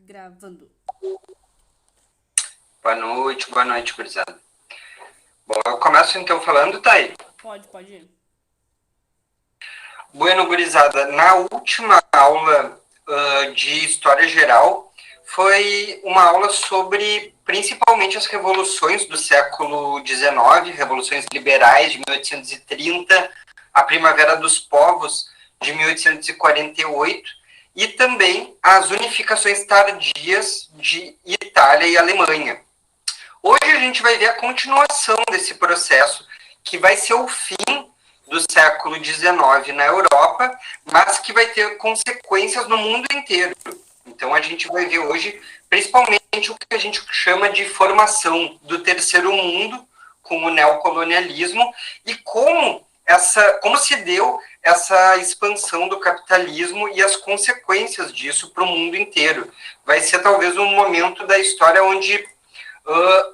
Gravando. Boa noite, gurizada. Bom, eu começo então falando, tá aí. Pode ir. Bueno, gurizada, na última aula de História Geral, foi uma aula sobre principalmente as revoluções do século XIX, revoluções liberais de 1830, a Primavera dos Povos de 1848, e também as unificações tardias de Itália e Alemanha. Hoje a gente vai ver a continuação desse processo, que vai ser o fim do século XIX na Europa, mas que vai ter consequências no mundo inteiro. Então a gente vai ver hoje, principalmente, o que a gente chama de formação do terceiro mundo, com o neocolonialismo, e como se deu essa expansão do capitalismo e as consequências disso para o mundo inteiro. Vai ser talvez um momento da história onde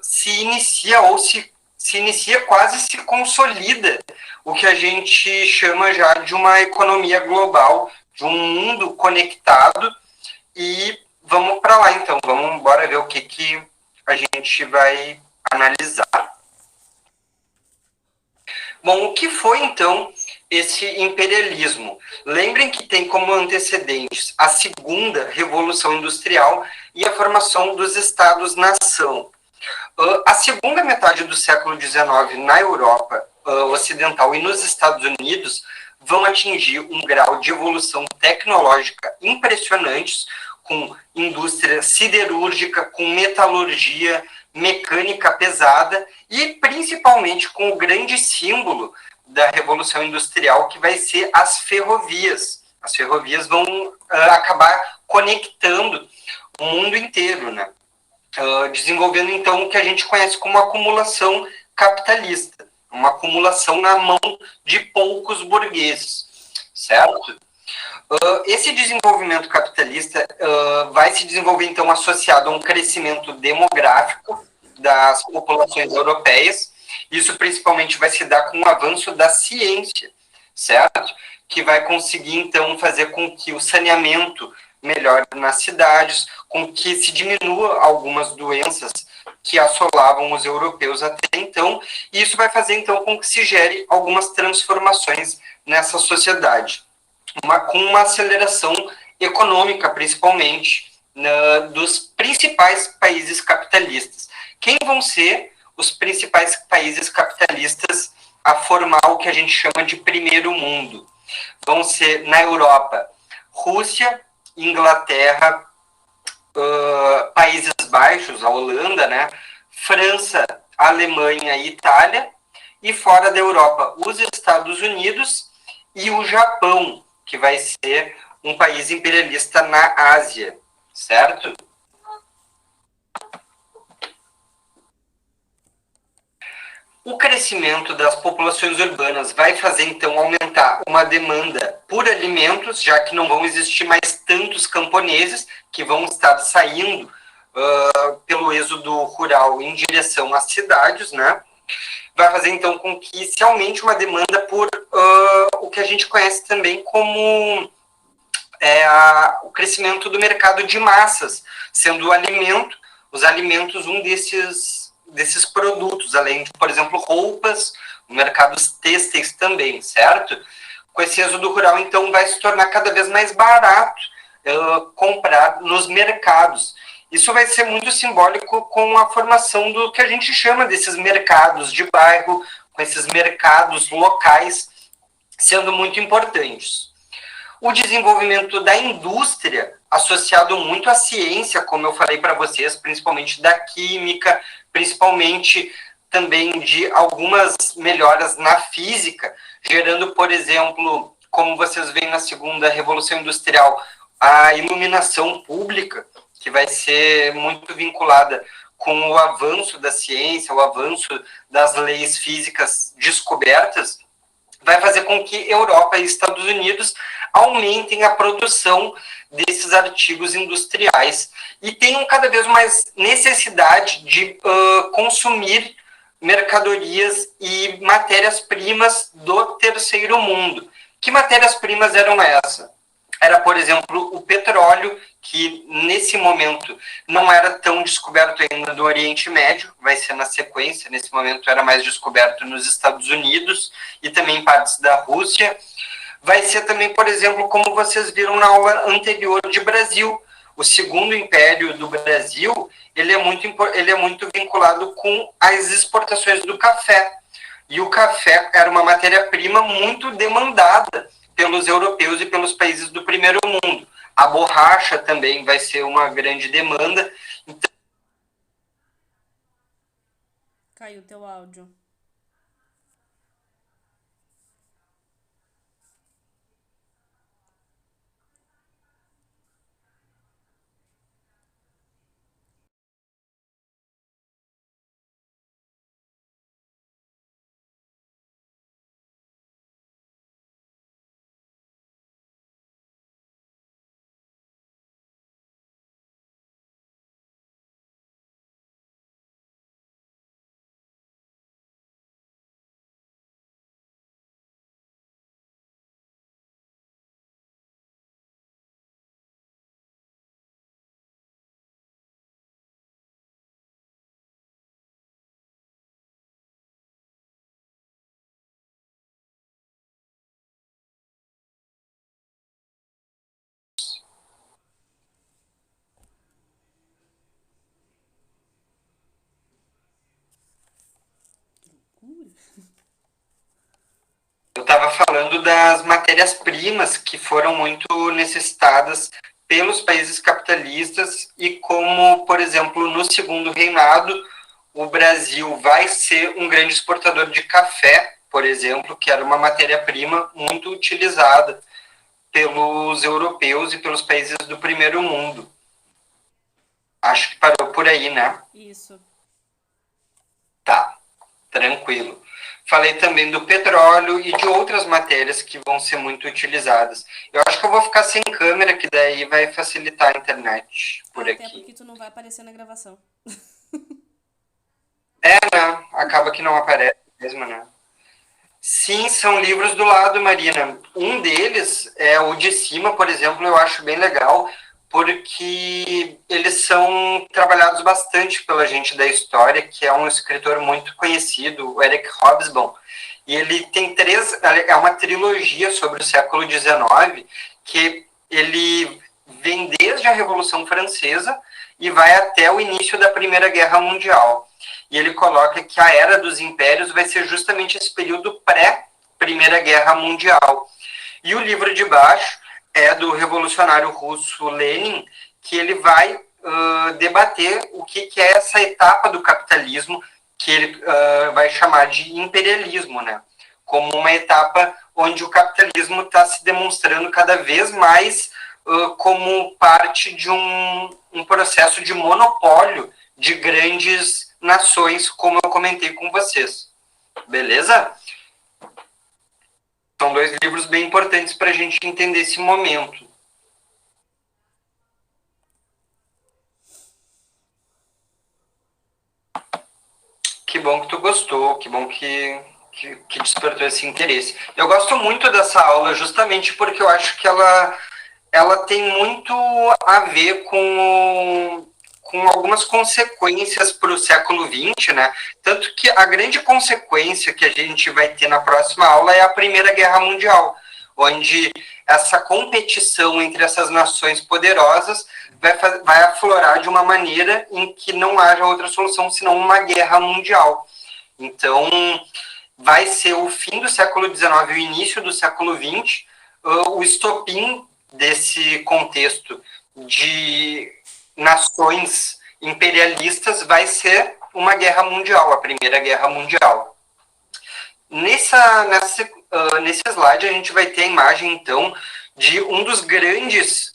se inicia ou se inicia, quase se consolida o que a gente chama já de uma economia global, de um mundo conectado. E vamos para lá então, vamos embora ver o que a gente vai analisar. Bom, o que foi então esse imperialismo? Lembrem que tem como antecedentes a segunda Revolução Industrial e a formação dos Estados-nação. A segunda metade do século XIX na Europa ocidental e nos Estados Unidos vão atingir um grau de evolução tecnológica impressionantes, com indústria siderúrgica, com metalurgia, mecânica pesada e principalmente com o grande símbolo da Revolução Industrial, que vai ser as ferrovias. As ferrovias vão acabar conectando o mundo inteiro, né? Desenvolvendo então o que a gente conhece como acumulação capitalista, uma acumulação na mão de poucos burgueses, certo? Esse desenvolvimento capitalista vai se desenvolver então associado a um crescimento demográfico das populações europeias. Isso principalmente vai se dar com o avanço da ciência, certo? Que vai conseguir então fazer com que o saneamento melhore nas cidades, com que se diminua algumas doenças que assolavam os europeus até então, e isso vai fazer então com que se gere algumas transformações nessa sociedade, com uma aceleração econômica, principalmente, dos principais países capitalistas. Quem vão ser os principais países capitalistas a formar o que a gente chama de primeiro mundo? Vão ser, na Europa, Rússia, Inglaterra, Países Baixos, a Holanda, né? França, Alemanha e Itália, e fora da Europa, os Estados Unidos e o Japão, que vai ser um país imperialista na Ásia, certo? O crescimento das populações urbanas vai fazer, então, aumentar uma demanda por alimentos, já que não vão existir mais tantos camponeses que vão estar saindo pelo êxodo rural em direção às cidades, né? Vai fazer, então, com que se aumente uma demanda por o que a gente conhece também como o crescimento do mercado de massas, sendo os alimentos um desses produtos, além de, por exemplo, roupas, mercados têxteis também, certo? Com esse êxodo rural, então, vai se tornar cada vez mais barato comprar nos mercados. Isso vai ser muito simbólico com a formação do que a gente chama desses mercados de bairro, com esses mercados locais sendo muito importantes. O desenvolvimento da indústria, associado muito à ciência, como eu falei para vocês, principalmente da química, principalmente também de algumas melhoras na física, gerando, por exemplo, como vocês veem na segunda Revolução Industrial, a iluminação pública, que vai ser muito vinculada com o avanço da ciência, o avanço das leis físicas descobertas, vai fazer com que Europa e Estados Unidos aumentem a produção desses artigos industriais e tenham cada vez mais necessidade de consumir mercadorias e matérias-primas do terceiro mundo. Que matérias-primas eram essas? era, por exemplo, o petróleo, que nesse momento não era tão descoberto ainda no Oriente Médio, vai ser na sequência, nesse momento era mais descoberto nos Estados Unidos e também em partes da Rússia. Vai ser também, por exemplo, como vocês viram na aula anterior de Brasil, o segundo império do Brasil, ele é muito vinculado com as exportações do café. E o café era uma matéria-prima muito demandada pelos europeus e pelos países do primeiro mundo. A borracha também vai ser uma grande demanda. Então, Caiu teu áudio. eu estava falando das matérias-primas que foram muito necessitadas pelos países capitalistas e como, por exemplo, no segundo reinado, o Brasil vai ser um grande exportador de café, por exemplo, que era uma matéria-prima muito utilizada pelos europeus e pelos países do primeiro mundo. Acho que parou por aí, né? Isso. Tá, tranquilo. Falei também do petróleo e de outras matérias que vão ser muito utilizadas. Eu acho que eu vou ficar sem câmera, que daí vai facilitar a internet por Até aqui. porque tu não vai aparecer na gravação. É, né? Acaba que não aparece mesmo, né? Sim, são livros do lado, Marina. Um deles é o de cima, por exemplo, eu acho bem legal, porque eles são trabalhados bastante pela gente da história, que é um escritor muito conhecido, o Eric Hobsbawm. E ele tem é uma trilogia sobre o século XIX, que ele vem desde a Revolução Francesa e vai até o início da Primeira Guerra Mundial. E ele coloca que a Era dos Impérios vai ser justamente esse período pré-Primeira Guerra Mundial. E o livro de baixo é do revolucionário russo Lenin, que ele vai debater o que é essa etapa do capitalismo, que ele vai chamar de imperialismo, né? Como uma etapa onde o capitalismo está se demonstrando cada vez mais como parte de um processo de monopólio de grandes nações, como eu comentei com vocês. Beleza? São dois livros bem importantes para a gente entender esse momento. Que bom que tu gostou, que bom que despertou esse interesse. Eu gosto muito dessa aula justamente porque eu acho que ela tem muito a ver com algumas consequências para o século XX, né? Tanto que a grande consequência que a gente vai ter na próxima aula é a Primeira Guerra Mundial, onde essa competição entre essas nações poderosas vai aflorar de uma maneira em que não haja outra solução senão uma guerra mundial. Então, vai ser o fim do século XIX e o início do século XX, o estopim desse contexto de nações imperialistas vai ser uma guerra mundial, a Primeira Guerra Mundial. Nesse slide a gente vai ter a imagem, então, de um dos grandes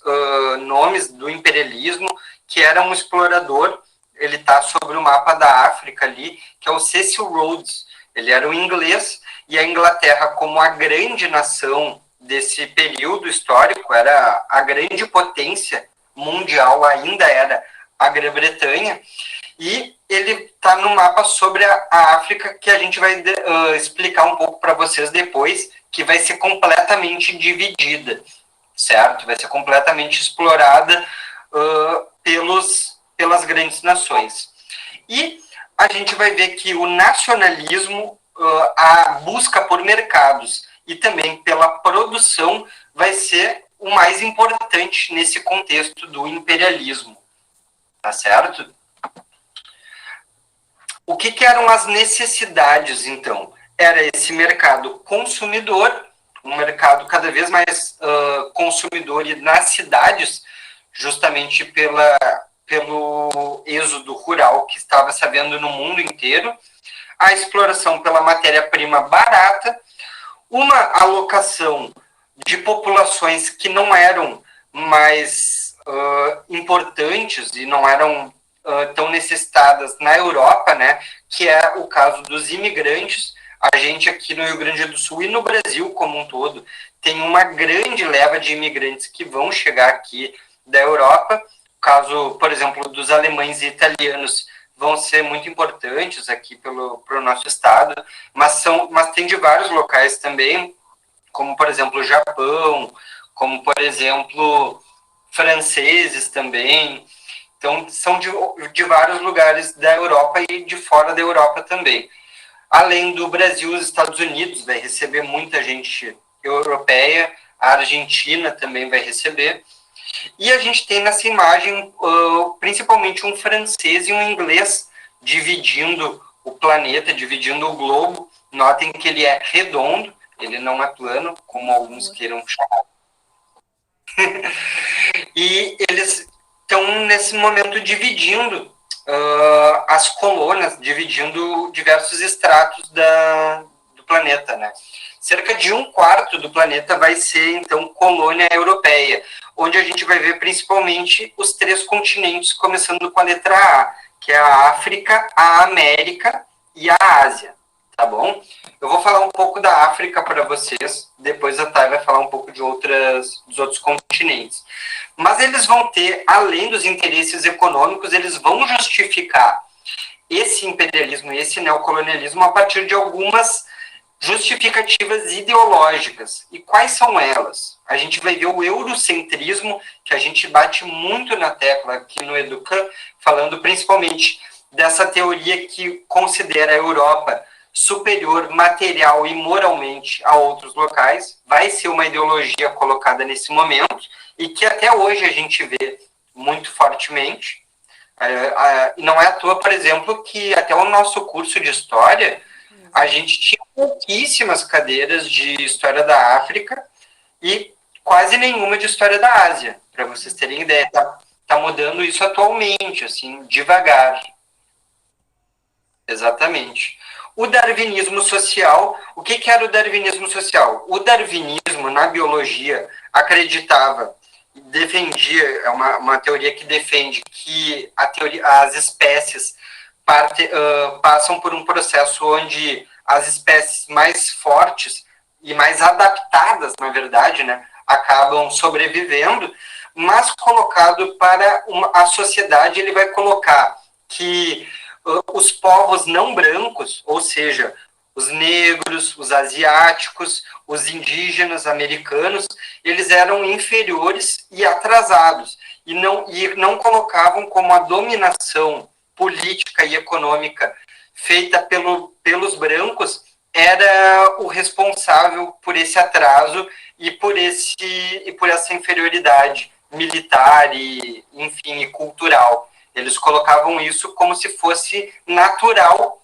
nomes do imperialismo, que era um explorador, ele está sobre o mapa da África ali, que é o Cecil Rhodes. Ele era um inglês, e a Inglaterra, como a grande nação desse período histórico, era a grande potência mundial, ainda era a Grã-Bretanha, e ele está no mapa sobre a África, que a gente vai explicar um pouco para vocês depois, que vai ser completamente dividida. certo? Vai ser completamente explorada pelas grandes nações. E a gente vai ver que o nacionalismo, a busca por mercados e também pela produção vai ser o mais importante nesse contexto do imperialismo, tá certo? O que eram as necessidades, então? Era esse mercado consumidor, um mercado cada vez mais consumidor, e nas cidades, justamente pelo êxodo rural que estava se havendo no mundo inteiro, a exploração pela matéria-prima barata, uma alocação de populações que não eram mais importantes e não eram tão necessitadas na Europa, né, que é o caso dos imigrantes. A gente aqui no Rio Grande do Sul e no Brasil como um todo tem uma grande leva de imigrantes que vão chegar aqui da Europa. O caso, por exemplo, dos alemães e italianos vão ser muito importantes aqui para o nosso estado, mas tem de vários locais também, como, por exemplo, o Japão, como, por exemplo, franceses também. Então, são de vários lugares da Europa e de fora da Europa também. Além do Brasil, os Estados Unidos vai receber muita gente europeia, a Argentina também vai receber. E a gente tem nessa imagem principalmente um francês e um inglês dividindo o planeta, dividindo o globo. Notem que ele é redondo, ele não é plano, como alguns queiram chamar. E eles estão, nesse momento, dividindo as colônias, dividindo diversos estratos do planeta, né? Cerca de 1/4 do planeta vai ser, então, colônia europeia, onde a gente vai ver principalmente os 3 continentes, começando com a letra A, que é a África, a América e a Ásia, tá bom? Eu vou falar um pouco da África para vocês, depois a Thay vai falar um pouco dos outros continentes. Mas eles vão ter, além dos interesses econômicos, eles vão justificar esse imperialismo e esse neocolonialismo a partir de algumas justificativas ideológicas. E quais são elas? A gente vai ver o eurocentrismo, que a gente bate muito na tecla aqui no Educam, falando principalmente dessa teoria que considera a Europa superior material e moralmente a outros locais. Vai ser uma ideologia colocada nesse momento e que até hoje a gente vê muito fortemente. Não é à toa, por exemplo, que até o nosso curso de História, a gente tinha pouquíssimas cadeiras de História da África e quase nenhuma de História da Ásia, para vocês terem ideia. Tá mudando isso atualmente, assim, devagar. Exatamente. O darwinismo social, o que era o darwinismo social? O darwinismo, na biologia, acreditava, defendia, é uma teoria que defende que as espécies passam por um processo onde as espécies mais fortes e mais adaptadas, na verdade, né, acabam sobrevivendo, mas colocado para a sociedade, ele vai colocar que os povos não brancos, ou seja, os negros, os asiáticos, os indígenas americanos, eles eram inferiores e atrasados, e não colocavam como a dominação política e econômica feita pelos brancos era o responsável por esse atraso e por essa inferioridade militar e, enfim, e cultural. Eles colocavam isso como se fosse natural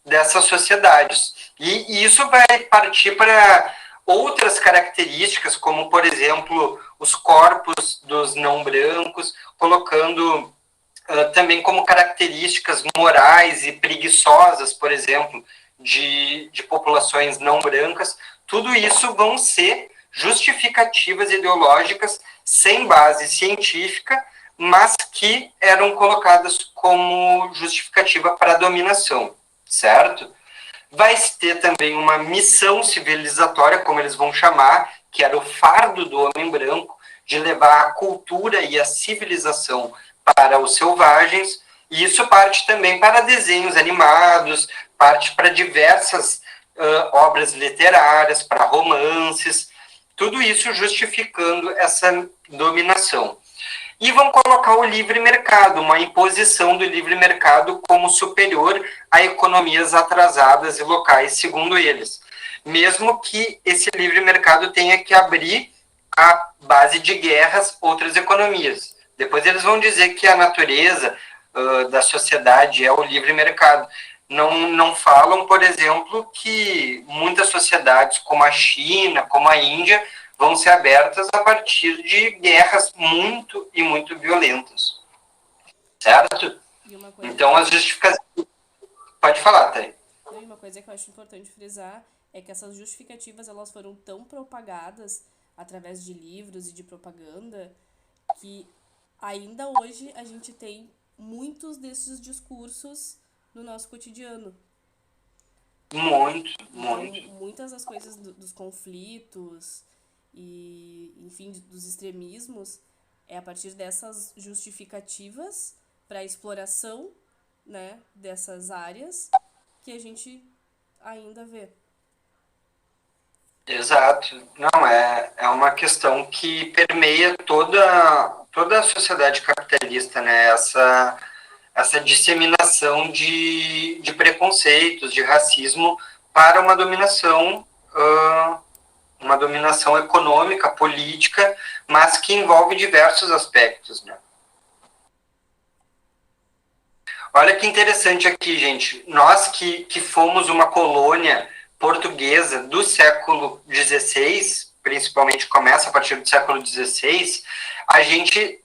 dessas sociedades. E isso vai partir para outras características, como, por exemplo, os corpos dos não brancos, colocando também como características morais e preguiçosas, por exemplo, de populações não brancas. Tudo isso vão ser justificativas ideológicas sem base científica, mas que eram colocadas como justificativa para a dominação, certo? Vai ter também uma missão civilizatória, como eles vão chamar, que era o fardo do homem branco, de levar a cultura e a civilização para os selvagens, e isso parte também para desenhos animados, parte para diversas obras literárias, para romances. Tudo isso justificando essa dominação. E vão colocar o livre mercado, uma imposição do livre mercado como superior a economias atrasadas e locais, segundo eles. Mesmo que esse livre mercado tenha que abrir a base de guerras outras economias. Depois eles vão dizer que a natureza da sociedade é o livre mercado. Não falam, por exemplo, que muitas sociedades, como a China, como a Índia, vão ser abertas a partir de guerras muito e muito violentas. Certo? Então, as justificativas... Pode falar, Thay. E uma coisa que eu acho importante frisar é que essas justificativas elas foram tão propagadas através de livros e de propaganda que ainda hoje a gente tem muitos desses discursos no nosso cotidiano. Muito. Muitas das coisas dos conflitos e, enfim, dos extremismos é a partir dessas justificativas para a exploração, né, dessas áreas que a gente ainda vê. Exato. Não, é uma questão que permeia toda a sociedade capitalista, né? Essa disseminação de preconceitos, de racismo para uma dominação econômica, política, mas que envolve diversos aspectos, né? Olha que interessante aqui, gente. Nós que fomos uma colônia portuguesa do século XVI, principalmente começa a partir do século XVI, a gente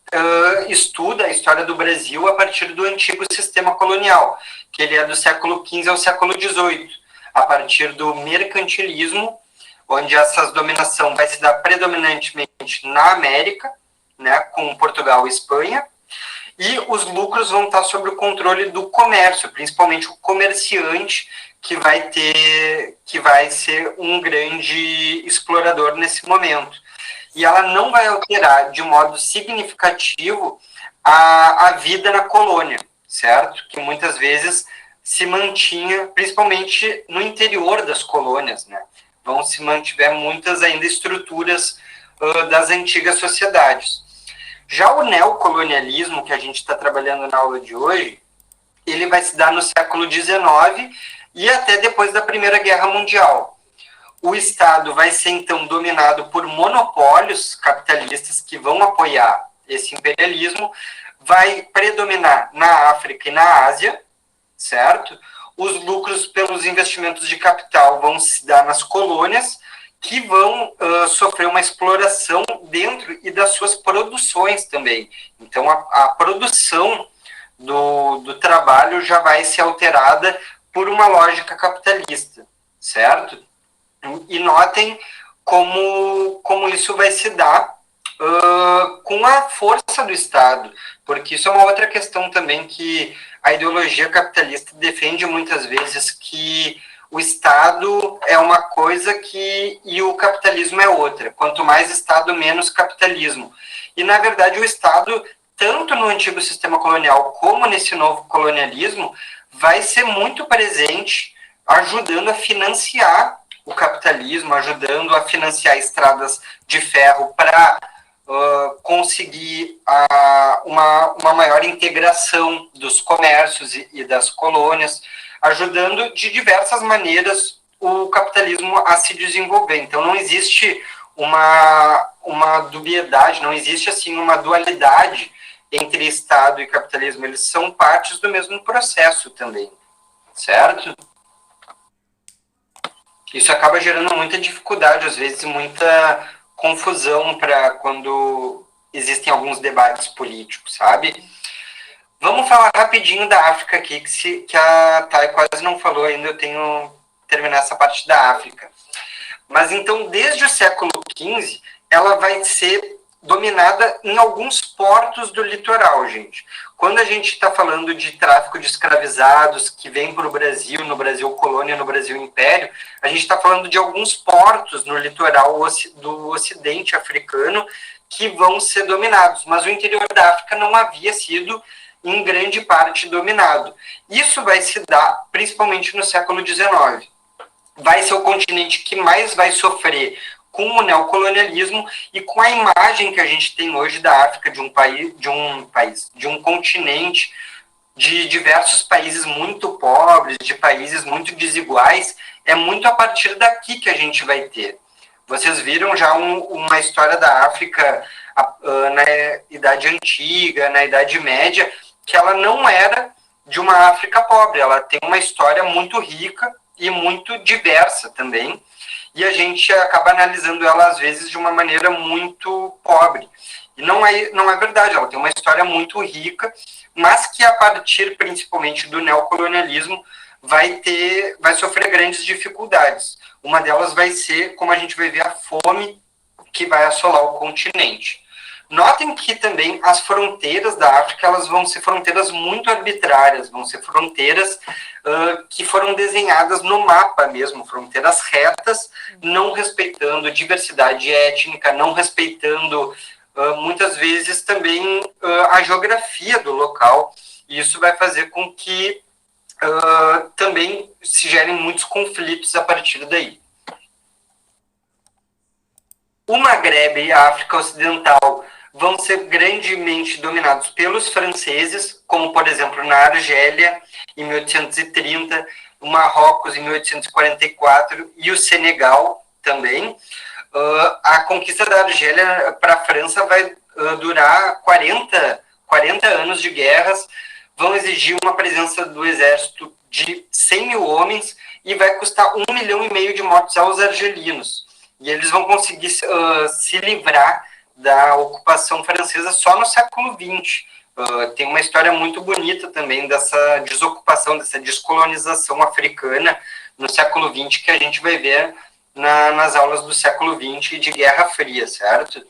estuda a história do Brasil a partir do antigo sistema colonial, que ele é do século XV ao século XVIII, a partir do mercantilismo, onde essa dominação vai se dar predominantemente na América, né, com Portugal e Espanha, e os lucros vão estar sob o controle do comércio, principalmente o comerciante, que vai ser um grande explorador nesse momento. E ela não vai alterar de modo significativo a vida na colônia, certo? Que muitas vezes se mantinha, principalmente no interior das colônias, né? Vão se mantiver muitas ainda estruturas das antigas sociedades. Já o neocolonialismo, que a gente está trabalhando na aula de hoje, ele vai se dar no século XIX e até depois da Primeira Guerra Mundial. O Estado vai ser, então, dominado por monopólios capitalistas que vão apoiar esse imperialismo, vai predominar na África e na Ásia, certo? Os lucros pelos investimentos de capital vão se dar nas colônias, que vão sofrer uma exploração dentro e das suas produções também. Então, a produção do trabalho já vai ser alterada por uma lógica capitalista, certo? E notem como isso vai se dar com a força do Estado, porque isso é uma outra questão também que a ideologia capitalista defende muitas vezes, que o Estado é uma coisa e o capitalismo é outra. Quanto mais Estado, menos capitalismo. E, na verdade, o Estado, tanto no antigo sistema colonial como nesse novo colonialismo, vai ser muito presente, ajudando a financiar o capitalismo, ajudando a financiar estradas de ferro para conseguir uma maior integração dos comércios e das colônias, ajudando de diversas maneiras o capitalismo a se desenvolver. Então, não existe uma dubiedade, não existe assim uma dualidade entre Estado e capitalismo. Eles são partes do mesmo processo também, certo? Isso acaba gerando muita dificuldade, às vezes muita confusão para quando existem alguns debates políticos, sabe? Vamos falar rapidinho da África aqui, que a Thay quase não falou ainda, eu tenho que terminar essa parte da África. Mas então, desde o século XV, ela vai ser dominada em alguns portos do litoral, gente. Quando a gente está falando de tráfico de escravizados que vem para o Brasil, no Brasil colônia, no Brasil império, a gente está falando de alguns portos no litoral do ocidente africano que vão ser dominados, mas o interior da África não havia sido em grande parte dominado. Isso vai se dar principalmente no século XIX. Vai ser o continente que mais vai sofrer com o neocolonialismo e com a imagem que a gente tem hoje da África de um continente, de diversos países muito pobres, de países muito desiguais. É muito a partir daqui que a gente vai ter. Vocês viram já uma história da África na Idade Antiga, na Idade Média, que ela não era de uma África pobre. Ela tem uma história muito rica e muito diversa também. E a gente acaba analisando ela, às vezes, de uma maneira muito pobre. E não é verdade, ela tem uma história muito rica, mas que a partir, principalmente, do neocolonialismo, vai sofrer grandes dificuldades. Uma delas vai ser, como a gente vai ver, a fome que vai assolar o continente. Notem que também as fronteiras da África elas vão ser fronteiras muito arbitrárias, vão ser fronteiras que foram desenhadas no mapa mesmo, fronteiras retas, não respeitando diversidade étnica, não respeitando muitas vezes também a geografia do local. E isso vai fazer com que também se gerem muitos conflitos a partir daí. O Maghreb e a África Ocidental vão ser grandemente dominados pelos franceses, como, por exemplo, na Argélia, em 1830, o Marrocos, em 1844, e o Senegal também. A conquista da Argélia para a França vai durar 40 anos de guerras, vão exigir uma presença do exército de 100 mil homens e vai custar 1,5 milhão de mortes aos argelinos. E eles vão conseguir se livrar da ocupação francesa só no século XX. Tem uma história muito bonita também dessa desocupação, dessa descolonização africana no século XX, que a gente vai ver nas aulas do século XX de Guerra Fria, certo?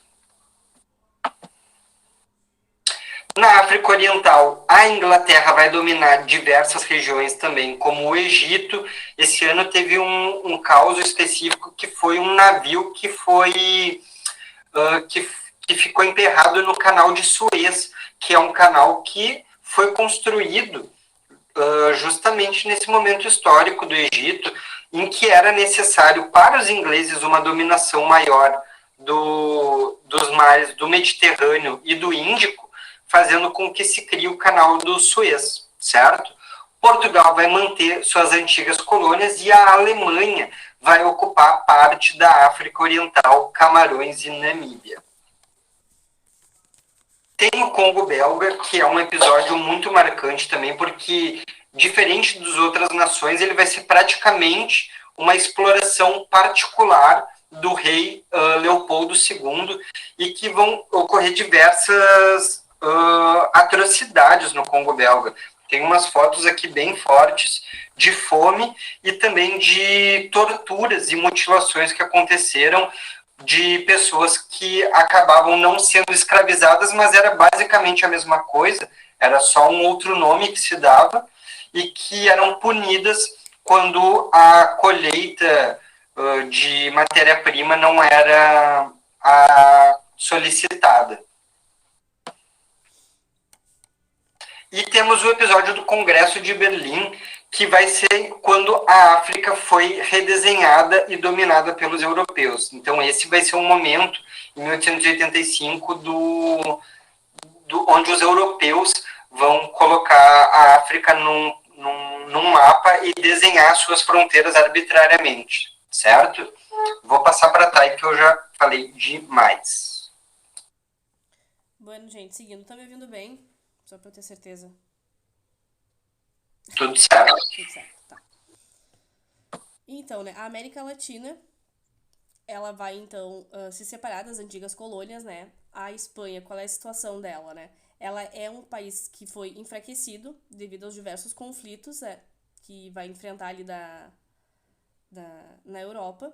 Na África Oriental, a Inglaterra vai dominar diversas regiões também, como o Egito. Esse ano teve um caso específico que foi um navio que ficou emperrado no canal de Suez, que é um canal que foi construído justamente nesse momento histórico do Egito, em que era necessário para os ingleses uma dominação maior dos mares do Mediterrâneo e do Índico, fazendo com que se crie o canal do Suez, certo? Portugal vai manter suas antigas colônias e a Alemanha vai ocupar parte da África Oriental, Camarões e Namíbia. Tem o Congo belga, que é um episódio muito marcante também, porque, diferente das outras nações, ele vai ser praticamente uma exploração particular do rei Leopoldo II e que vão ocorrer diversas atrocidades no Congo belga. Tem umas fotos aqui bem fortes de fome e também de torturas e mutilações que aconteceram de pessoas que acabavam não sendo escravizadas, mas era basicamente a mesma coisa, era só um outro nome que se dava, e que eram punidas quando a colheita de matéria-prima não era a solicitada. E temos o episódio do Congresso de Berlim, que vai ser quando a África foi redesenhada e dominada pelos europeus. Então, esse vai ser um momento, em 1885, onde os europeus vão colocar a África num mapa e desenhar suas fronteiras arbitrariamente, certo? Vou passar para a Thay, que eu já falei demais. Bueno, gente, seguindo, tá me ouvindo bem? Só pra eu ter certeza. Tudo certo. Tudo certo, tá. Então, né, a América Latina, ela vai, então, se separar das antigas colônias, né? A Espanha, qual é a situação dela, né? Ela é um país que foi enfraquecido devido aos diversos conflitos que vai enfrentar ali na Europa.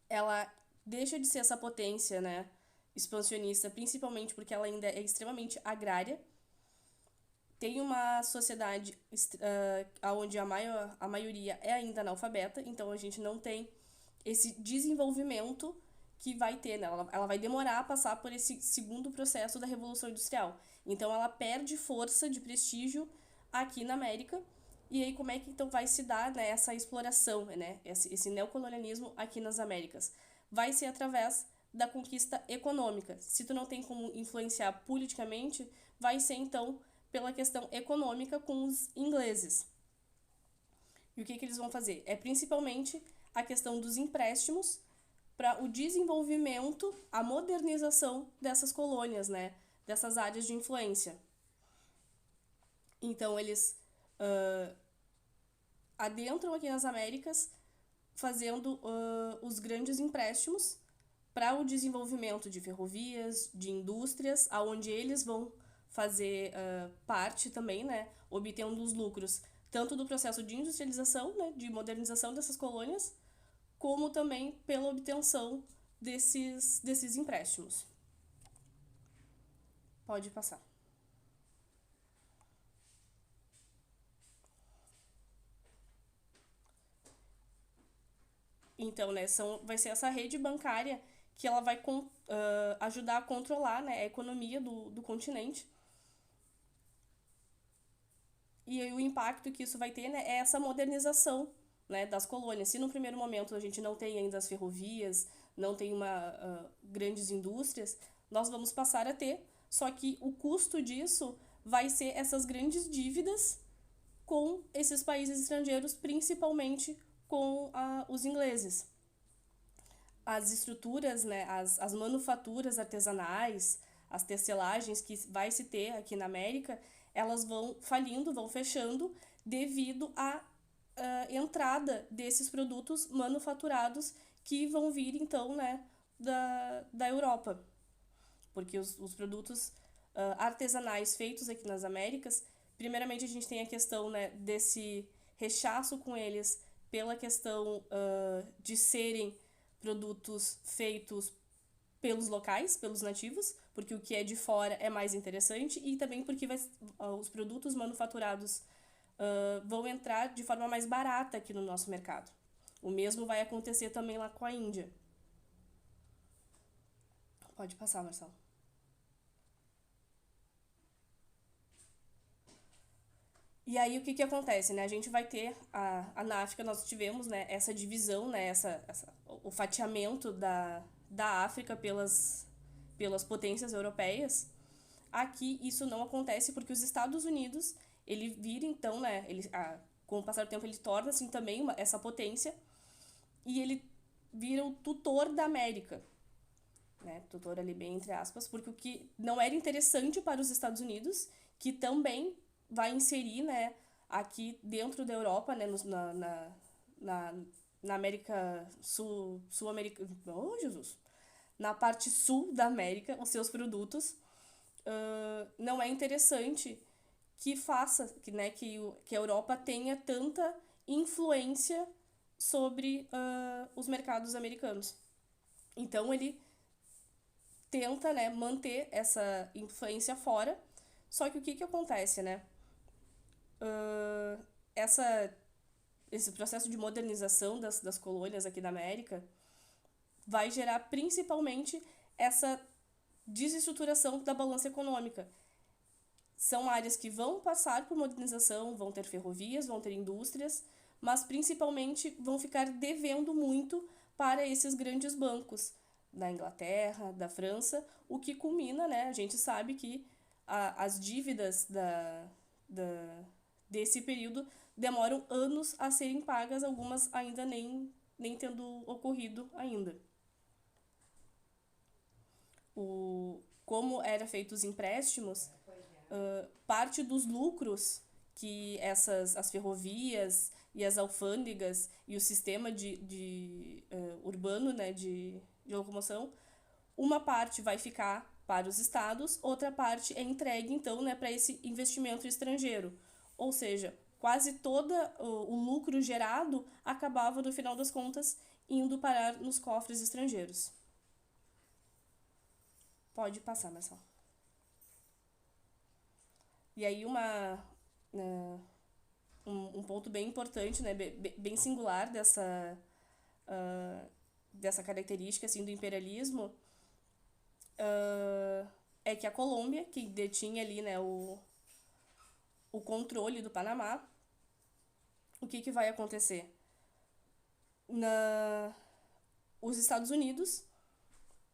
Ela deixa de ser essa potência, né, expansionista, principalmente porque ela ainda é extremamente agrária. Tem uma sociedade onde a maioria é ainda analfabeta, então a gente não tem esse desenvolvimento que vai ter, né? Ela vai demorar a passar por esse segundo processo da Revolução Industrial. Então ela perde força de prestígio aqui na América. E aí como é que então vai se dar, né, essa exploração, né, esse neocolonialismo aqui nas Américas? vai ser através da conquista econômica. Se tu não tem como influenciar politicamente, vai ser então pela questão econômica com os ingleses. E o que eles vão fazer? É principalmente a questão dos empréstimos para o desenvolvimento, a modernização dessas colônias, né? Dessas áreas de influência. Então, eles adentram aqui nas Américas fazendo os grandes empréstimos para o desenvolvimento de ferrovias, de indústrias, aonde eles vão fazer parte também, né, obtendo os lucros tanto do processo de industrialização, né, de modernização dessas colônias, como também pela obtenção desses empréstimos. Pode passar. Então, né, vai ser essa rede bancária que ela vai ajudar a controlar, né, a economia do continente. E aí o impacto que isso vai ter, né, é essa modernização, né, das colônias. Se no primeiro momento a gente não tem ainda as ferrovias, não tem grandes indústrias, nós vamos passar a ter, só que o custo disso vai ser essas grandes dívidas com esses países estrangeiros, principalmente com os ingleses. As estruturas, né, as manufaturas artesanais, as tecelagens que vai se ter aqui na América, elas vão falindo, vão fechando devido à entrada desses produtos manufaturados que vão vir, então, né, da Europa. Porque os produtos artesanais feitos aqui nas Américas, primeiramente a gente tem a questão, né, desse rechaço com eles pela questão de serem produtos feitos pelos locais, pelos nativos, porque o que é de fora é mais interessante, e também porque os produtos manufaturados vão entrar de forma mais barata aqui no nosso mercado. O mesmo vai acontecer também lá com a Índia. Pode passar, Marcelo. E aí o que acontece, né? A gente vai ter, na África nós tivemos, né, essa divisão, né, o fatiamento da África pelas potências europeias. Aqui isso não acontece porque os Estados Unidos, ele vira então, né, com o passar do tempo ele torna-se também essa potência e ele vira o tutor da América, né, tutor ali bem entre aspas, porque o que não era interessante para os Estados Unidos, que também vai inserir, né, aqui dentro da Europa, né, na América Sul-América, oh Jesus, na parte sul da América, os seus produtos, não é interessante que faça, né, que a Europa tenha tanta influência sobre os mercados americanos. Então ele tenta, né, manter essa influência fora, só que o que acontece, né? Esse processo de modernização das colônias aqui da América vai gerar principalmente essa desestruturação da balança econômica. São áreas que vão passar por modernização, vão ter ferrovias, vão ter indústrias, mas principalmente vão ficar devendo muito para esses grandes bancos da Inglaterra, da França, o que culmina, né? A gente sabe que as dívidas desse período demoram anos a serem pagas, algumas ainda nem tendo ocorrido ainda. Como eram feitos os empréstimos, parte dos lucros que as ferrovias e as alfândegas e o sistema urbano, né, de locomoção, uma parte vai ficar para os estados, outra parte é entregue, então, né, para esse investimento estrangeiro. Ou seja, quase todo o lucro gerado acabava, no final das contas, indo parar nos cofres estrangeiros. Pode passar, Marcelo. E aí um ponto bem importante, né, bem singular dessa característica assim, do imperialismo é que a Colômbia, que detinha ali, né, o controle do Panamá, o que vai acontecer? os Estados Unidos,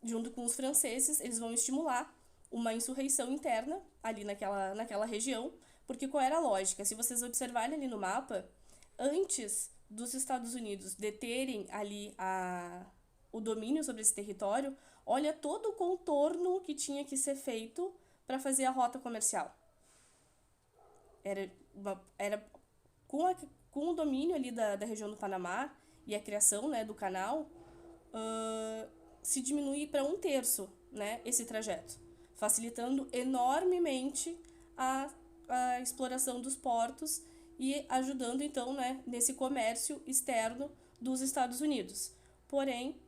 junto com os franceses, eles vão estimular uma insurreição interna ali naquela região, porque qual era a lógica? Se vocês observarem ali no mapa, antes dos Estados Unidos deterem ali o domínio sobre esse território, olha todo o contorno que tinha que ser feito para fazer a rota comercial. Era com o domínio ali da região do Panamá e a criação, né, do canal, se diminui para 1/3, né, esse trajeto, facilitando enormemente a exploração dos portos e ajudando, então, né, nesse comércio externo dos Estados Unidos. Porém,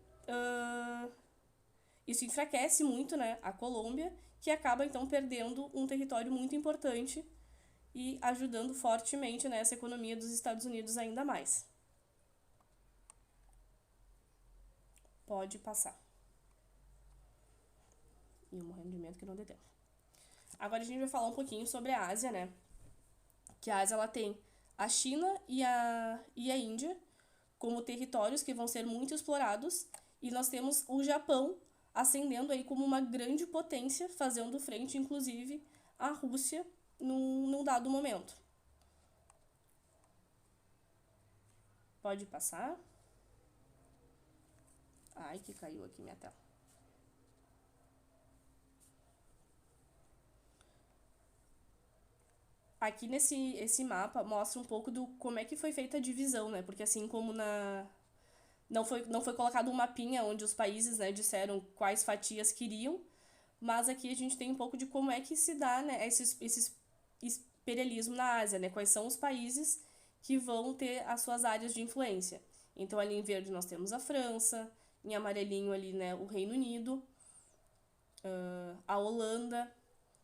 isso enfraquece muito, né, a Colômbia, que acaba, então, perdendo um território muito importante e ajudando fortemente nessa economia dos Estados Unidos ainda mais. Pode passar. E eu morrendo de medo que não dê tempo. Agora a gente vai falar um pouquinho sobre a Ásia, né? Que a Ásia, ela tem a China e a Índia como territórios que vão ser muito explorados, e nós temos o Japão ascendendo aí como uma grande potência, fazendo frente, inclusive, à Rússia num dado momento. Pode passar. Ai, que caiu aqui minha tela. Aqui esse mapa mostra um pouco do como é que foi feita a divisão, né? Porque assim como não foi colocado um mapinha onde os países, né, disseram quais fatias queriam, mas aqui a gente tem um pouco de como é que se dá, né, esse imperialismo na Ásia, né? Quais são os países que vão ter as suas áreas de influência. Então ali em verde nós temos a França, em amarelinho ali, né, o Reino Unido, a Holanda,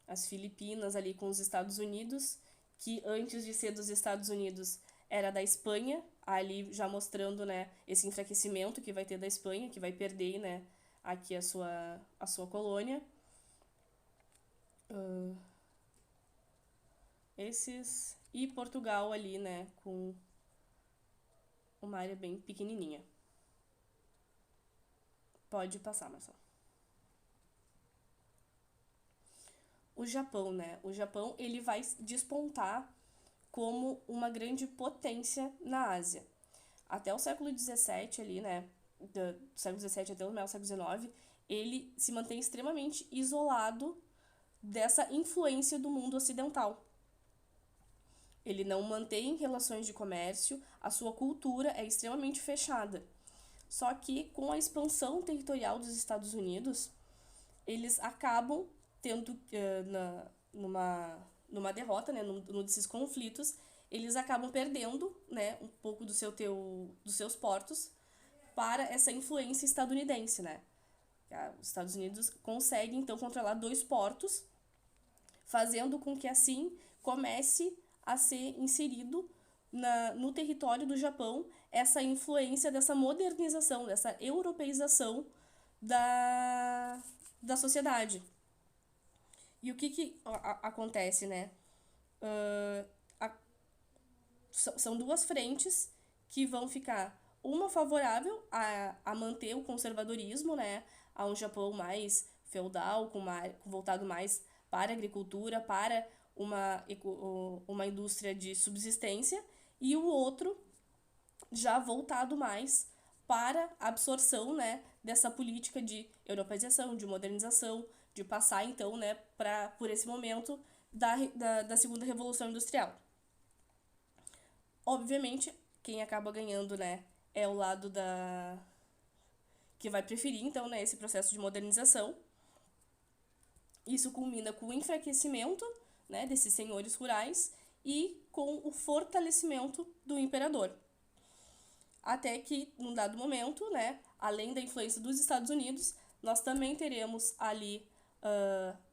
as Filipinas ali com os Estados Unidos, que antes de ser dos Estados Unidos era da Espanha, ali já mostrando, né, esse enfraquecimento que vai ter da Espanha, que vai perder, né, aqui a sua colônia. E Portugal ali, né, com uma área bem pequenininha. Pode passar, Marcelo. O Japão, né? O Japão, ele vai despontar como uma grande potência na Ásia. Até o século XVII ali, né? Do século XVII até o século XIX, ele se mantém extremamente isolado dessa influência do mundo ocidental. Ele não mantém relações de comércio, a sua cultura é extremamente fechada. Só que com a expansão territorial dos Estados Unidos, eles acabam tendo, numa derrota, né, num desses conflitos, eles acabam perdendo, né, um pouco dos seus portos para essa influência estadunidense, né? Os Estados Unidos conseguem, então, controlar 2 portos, fazendo com que, assim, comece a ser inserido no território do Japão essa influência dessa modernização, dessa europeização da sociedade. E o que acontece, né? São 2 frentes que vão ficar uma favorável a manter o conservadorismo, né? A um Japão mais feudal, voltado mais para a agricultura, para uma indústria de subsistência, e o outro já voltado mais para a absorção, né, dessa política de europeização, de modernização, de passar, então, né, por esse momento da segunda revolução industrial. Obviamente, quem acaba ganhando, né, é o lado que vai preferir, então, né, esse processo de modernização. Isso culmina com o enfraquecimento, né, desses senhores rurais e com o fortalecimento do imperador. Até que, num dado momento, né, além da influência dos Estados Unidos, nós também teremos ali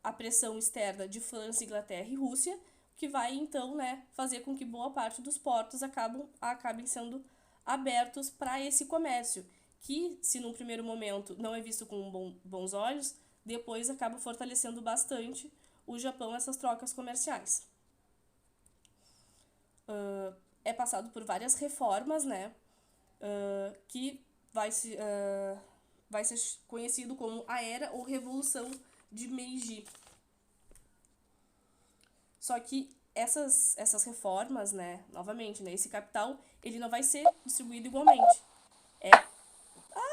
a pressão externa de França, Inglaterra e Rússia, que vai, então, né, fazer com que boa parte dos portos acabem sendo abertos para esse comércio, que, se num primeiro momento não é visto com bons olhos, depois acaba fortalecendo bastante o Japão essas trocas comerciais. É passado por várias reformas, né, que vai se vai ser conhecido como a Era ou Revolução de Meiji. Só que essas reformas, né, novamente, né, esse capital, ele não vai ser distribuído igualmente.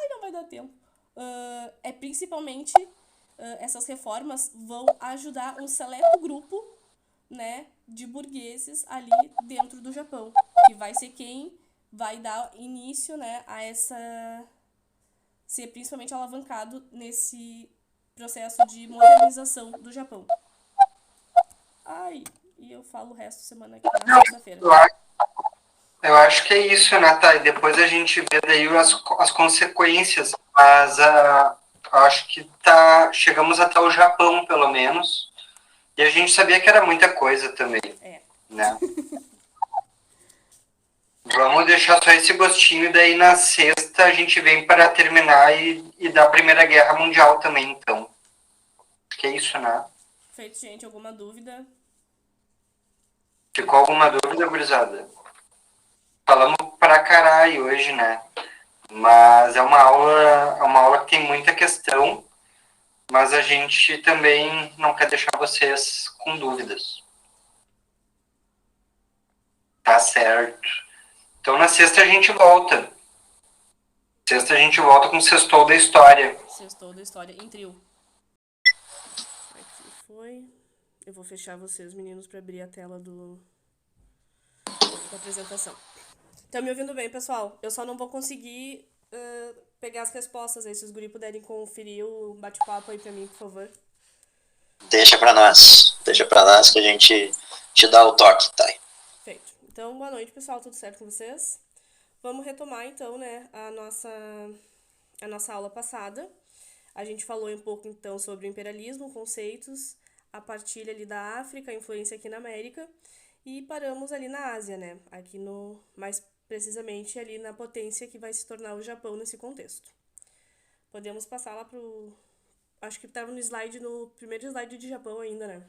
Não vai dar tempo. É principalmente essas reformas vão ajudar um seleto grupo, né, de burgueses ali dentro do Japão, que vai ser quem vai dar início, né, a ser principalmente alavancado nesse processo de modernização do Japão. E eu falo o resto semana na segunda-feira. Eu acho que é isso, né, tá? E depois a gente vê daí as consequências. Mas acho que chegamos até o Japão, pelo menos. E a gente sabia que era muita coisa também, né? Vamos deixar só esse gostinho, daí na sexta a gente vem para terminar e da Primeira Guerra Mundial também, então. Acho que é isso, né? Feito, gente. Alguma dúvida? Ficou alguma dúvida, gurizada? Falamos pra caralho hoje, né? Mas é uma aula que tem muita questão, mas a gente também não quer deixar vocês com dúvidas. Tá certo. Então na sexta a gente volta. Sexta a gente volta com o Sextou da História. Sextou da História em trio. Aqui foi. Eu vou fechar vocês, meninos, para abrir a tela da apresentação. Estão me ouvindo bem, pessoal? Eu só não vou conseguir pegar as respostas aí. Se os guri puderem conferir o bate-papo aí pra mim, por favor. Deixa pra nós que a gente te dá o toque, tá? Feito. Então, boa noite, pessoal. Tudo certo com vocês? Vamos retomar, então, né, a nossa aula passada. A gente falou um pouco, então, sobre o imperialismo, conceitos, a partilha ali da África, a influência aqui na América, e paramos ali na Ásia, né? Aqui mais precisamente ali na potência que vai se tornar o Japão nesse contexto. Podemos passar lá pro... Acho que estava no primeiro slide de Japão ainda, né?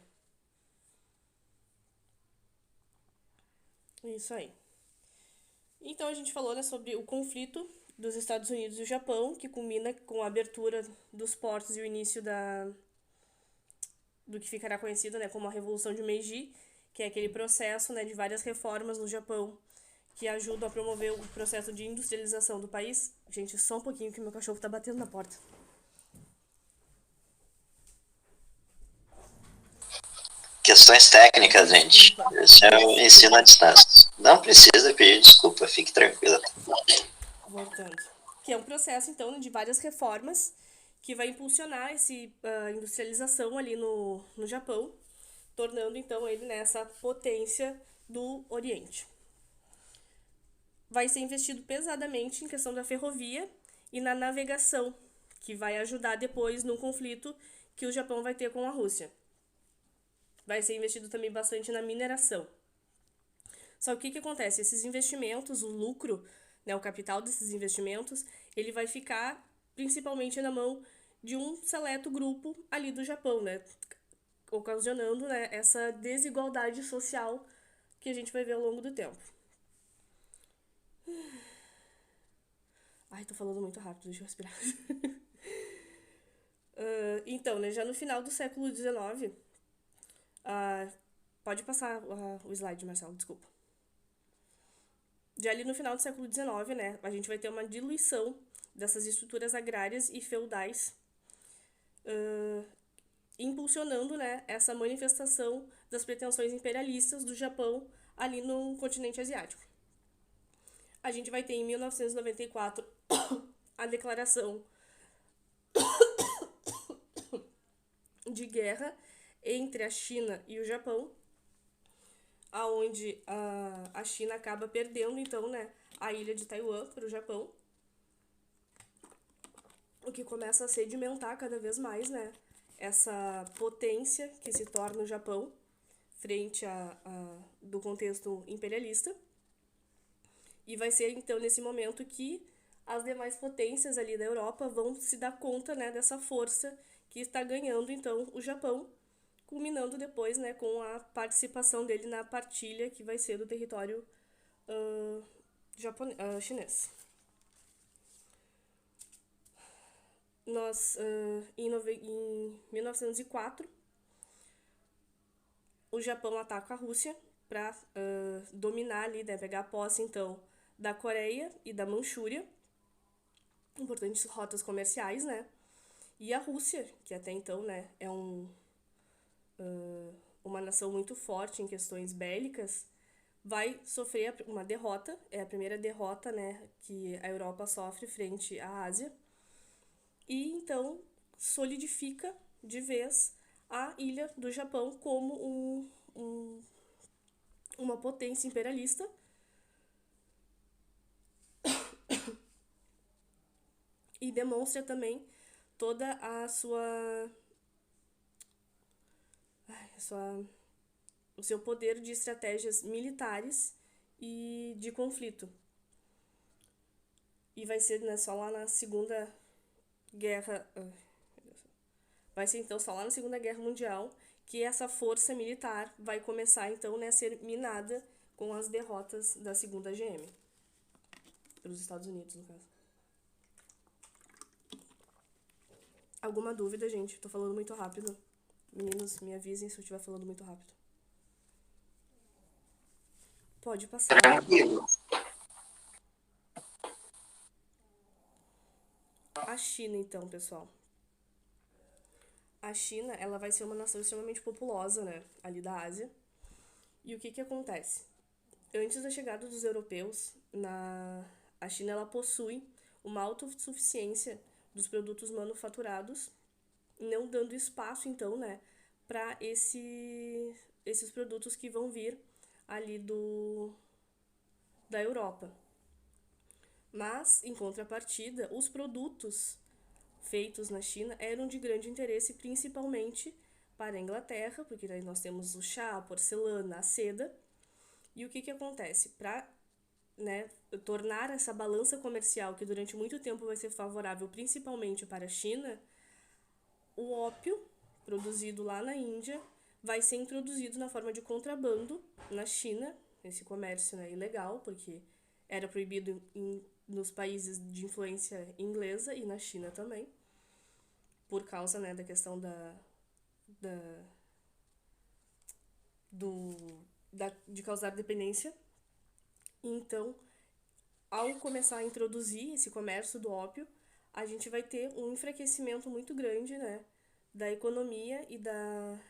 Isso aí. Então a gente falou, né, sobre o conflito dos Estados Unidos e o Japão, que culmina com a abertura dos portos e o início do que ficará conhecido, né, como a Revolução de Meiji, que é aquele processo, né, de várias reformas no Japão que ajudam a promover o processo de industrialização do país. Gente, só um pouquinho que meu cachorro tá batendo na porta. Questões técnicas, gente. Esse é o ensino à distância. Não precisa pedir desculpa, fique tranquila. Voltando. Que é um processo, então, de várias reformas que vai impulsionar essa industrialização ali no Japão, tornando, então, ele nessa potência do Oriente. Vai ser investido pesadamente em questão da ferrovia e na navegação, que vai ajudar depois no conflito que o Japão vai ter com a Rússia. Vai ser investido também bastante na mineração. Só que o que acontece? Esses investimentos, o lucro, né, o capital desses investimentos, ele vai ficar principalmente na mão de um seleto grupo ali do Japão, né, ocasionando, né, essa desigualdade social que a gente vai ver ao longo do tempo. Ai, tô falando muito rápido, deixa eu respirar. Então, né, já no final do século XIX, pode passar o slide, Marcelo, desculpa. Já ali no final do século XIX, né, a gente vai ter uma diluição dessas estruturas agrárias e feudais, impulsionando, né, essa manifestação das pretensões imperialistas do Japão ali no continente asiático. A gente vai ter em 1994 a declaração de guerra entre a China e o Japão, aonde a China acaba perdendo, então, né, a ilha de Taiwan para o Japão, o que começa a sedimentar cada vez mais, né, essa potência que se torna o Japão frente do contexto imperialista. E vai ser, então, nesse momento que as demais potências ali da Europa vão se dar conta, né, dessa força que está ganhando, então, o Japão, culminando depois, né, com a participação dele na partilha que vai ser do território chinês. em 1904, o Japão ataca a Rússia para dominar ali, né, pegar a posse, então, da Coreia e da Manchúria, importantes rotas comerciais, né? E a Rússia, que até então, né, é uma nação muito forte em questões bélicas, vai sofrer uma derrota, é a primeira derrota, né, que a Europa sofre frente à Ásia, e então solidifica de vez a ilha do Japão como uma potência imperialista e demonstra também toda o seu poder de estratégias militares e de conflito. E vai ser, né, só lá na Segunda Guerra... Vai ser então só lá na Segunda Guerra Mundial que essa força militar vai começar então, né, a ser minada com as derrotas da Segunda GM. Pelos Estados Unidos, no caso. Alguma dúvida, gente? Tô falando muito rápido. Meninos, me avisem se eu estiver falando muito rápido. Pode passar. Tranquilo. A China, então, pessoal. A China, ela vai ser uma nação extremamente populosa, né, ali da Ásia. E o que acontece? Antes da chegada dos europeus, a China ela possui uma autossuficiência dos produtos manufaturados, não dando espaço, então, né, para esses produtos que vão vir ali da Europa. Mas, em contrapartida, os produtos feitos na China eram de grande interesse, principalmente para a Inglaterra, porque daí nós temos o chá, a porcelana, a seda. E o que acontece? Para, né, tornar essa balança comercial, que durante muito tempo vai ser favorável principalmente para a China, o ópio, produzido lá na Índia, vai ser introduzido na forma de contrabando na China, esse comércio, né, ilegal, porque era proibido nos países de influência inglesa e na China também, por causa, né, da questão de causar dependência. Então, ao começar a introduzir esse comércio do ópio, a gente vai ter um enfraquecimento muito grande, né, da economia e da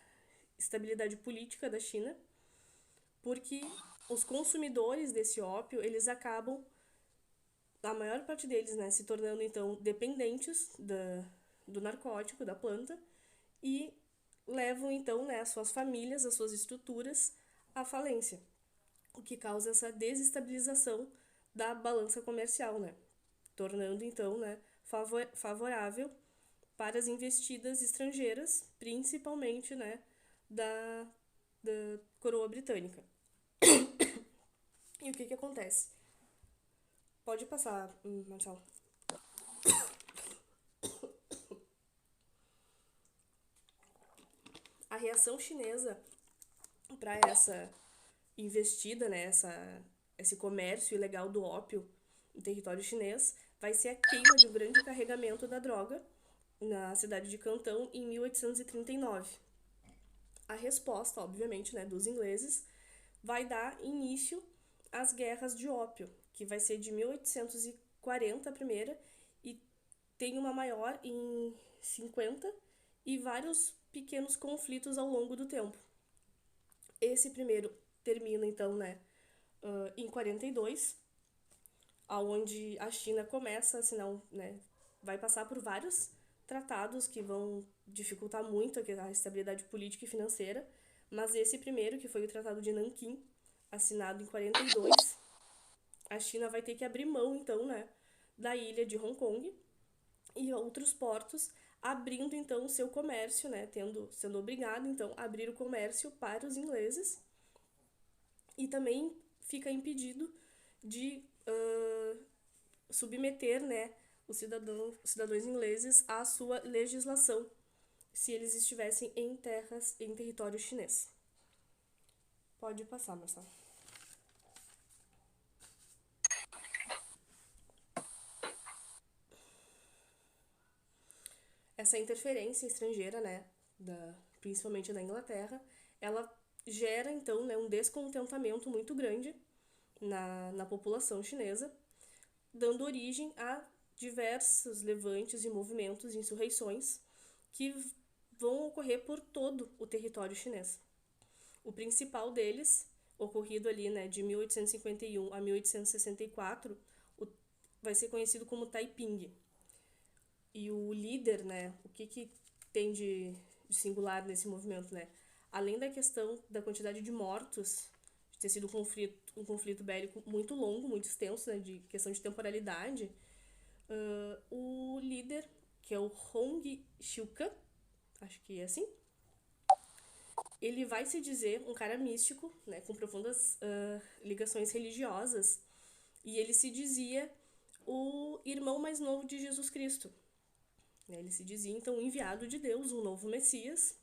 estabilidade política da China, porque os consumidores desse ópio, eles acabam, a maior parte deles, né, se tornando, então, dependentes do narcótico, da planta, e levam, então, né, as suas famílias, as suas estruturas à falência, o que causa essa desestabilização da balança comercial, né, tornando, então, né, favorável para as investidas estrangeiras, principalmente, né, da coroa britânica. E o que acontece? Pode passar, Marcelo. A reação chinesa para essa investida, né, esse comércio ilegal do ópio no território chinês, vai ser a queima de um grande carregamento da droga na cidade de Cantão em 1839. A resposta, obviamente, né, dos ingleses vai dar início às guerras de ópio, que vai ser de 1840 a primeira, e tem uma maior em 50 e vários pequenos conflitos ao longo do tempo. Esse primeiro termina, então, né, em 42, onde a China começa a assinar, né, vai passar por vários tratados que vão dificultar muito a estabilidade política e financeira, mas esse primeiro, que foi o Tratado de Nanquim, assinado em 42, a China vai ter que abrir mão, então, né, da ilha de Hong Kong e outros portos, abrindo, então, o seu comércio, né, sendo obrigado, então, a abrir o comércio para os ingleses, e também fica impedido de submeter, né, os cidadãos ingleses à sua legislação, se eles estivessem em território chinês. Pode passar, Marcelo. essa interferência estrangeira, né, principalmente da Inglaterra, ela gera, então, né, um descontentamento muito grande na população chinesa, dando origem a diversos levantes e movimentos, insurreições, que vão ocorrer por todo o território chinês. O principal deles, ocorrido ali, né, de 1851 a 1864, vai ser conhecido como Taiping. E o líder, né, o que tem de singular nesse movimento, né? Além da questão da quantidade de mortos, de ter sido um conflito bélico muito longo, muito extenso, né, de questão de temporalidade, o líder, que é o Hong Xiuquan, acho que é assim, ele vai se dizer um cara místico, né, com profundas ligações religiosas, e ele se dizia o irmão mais novo de Jesus Cristo. Ele se dizia, então, o enviado de Deus, um novo Messias.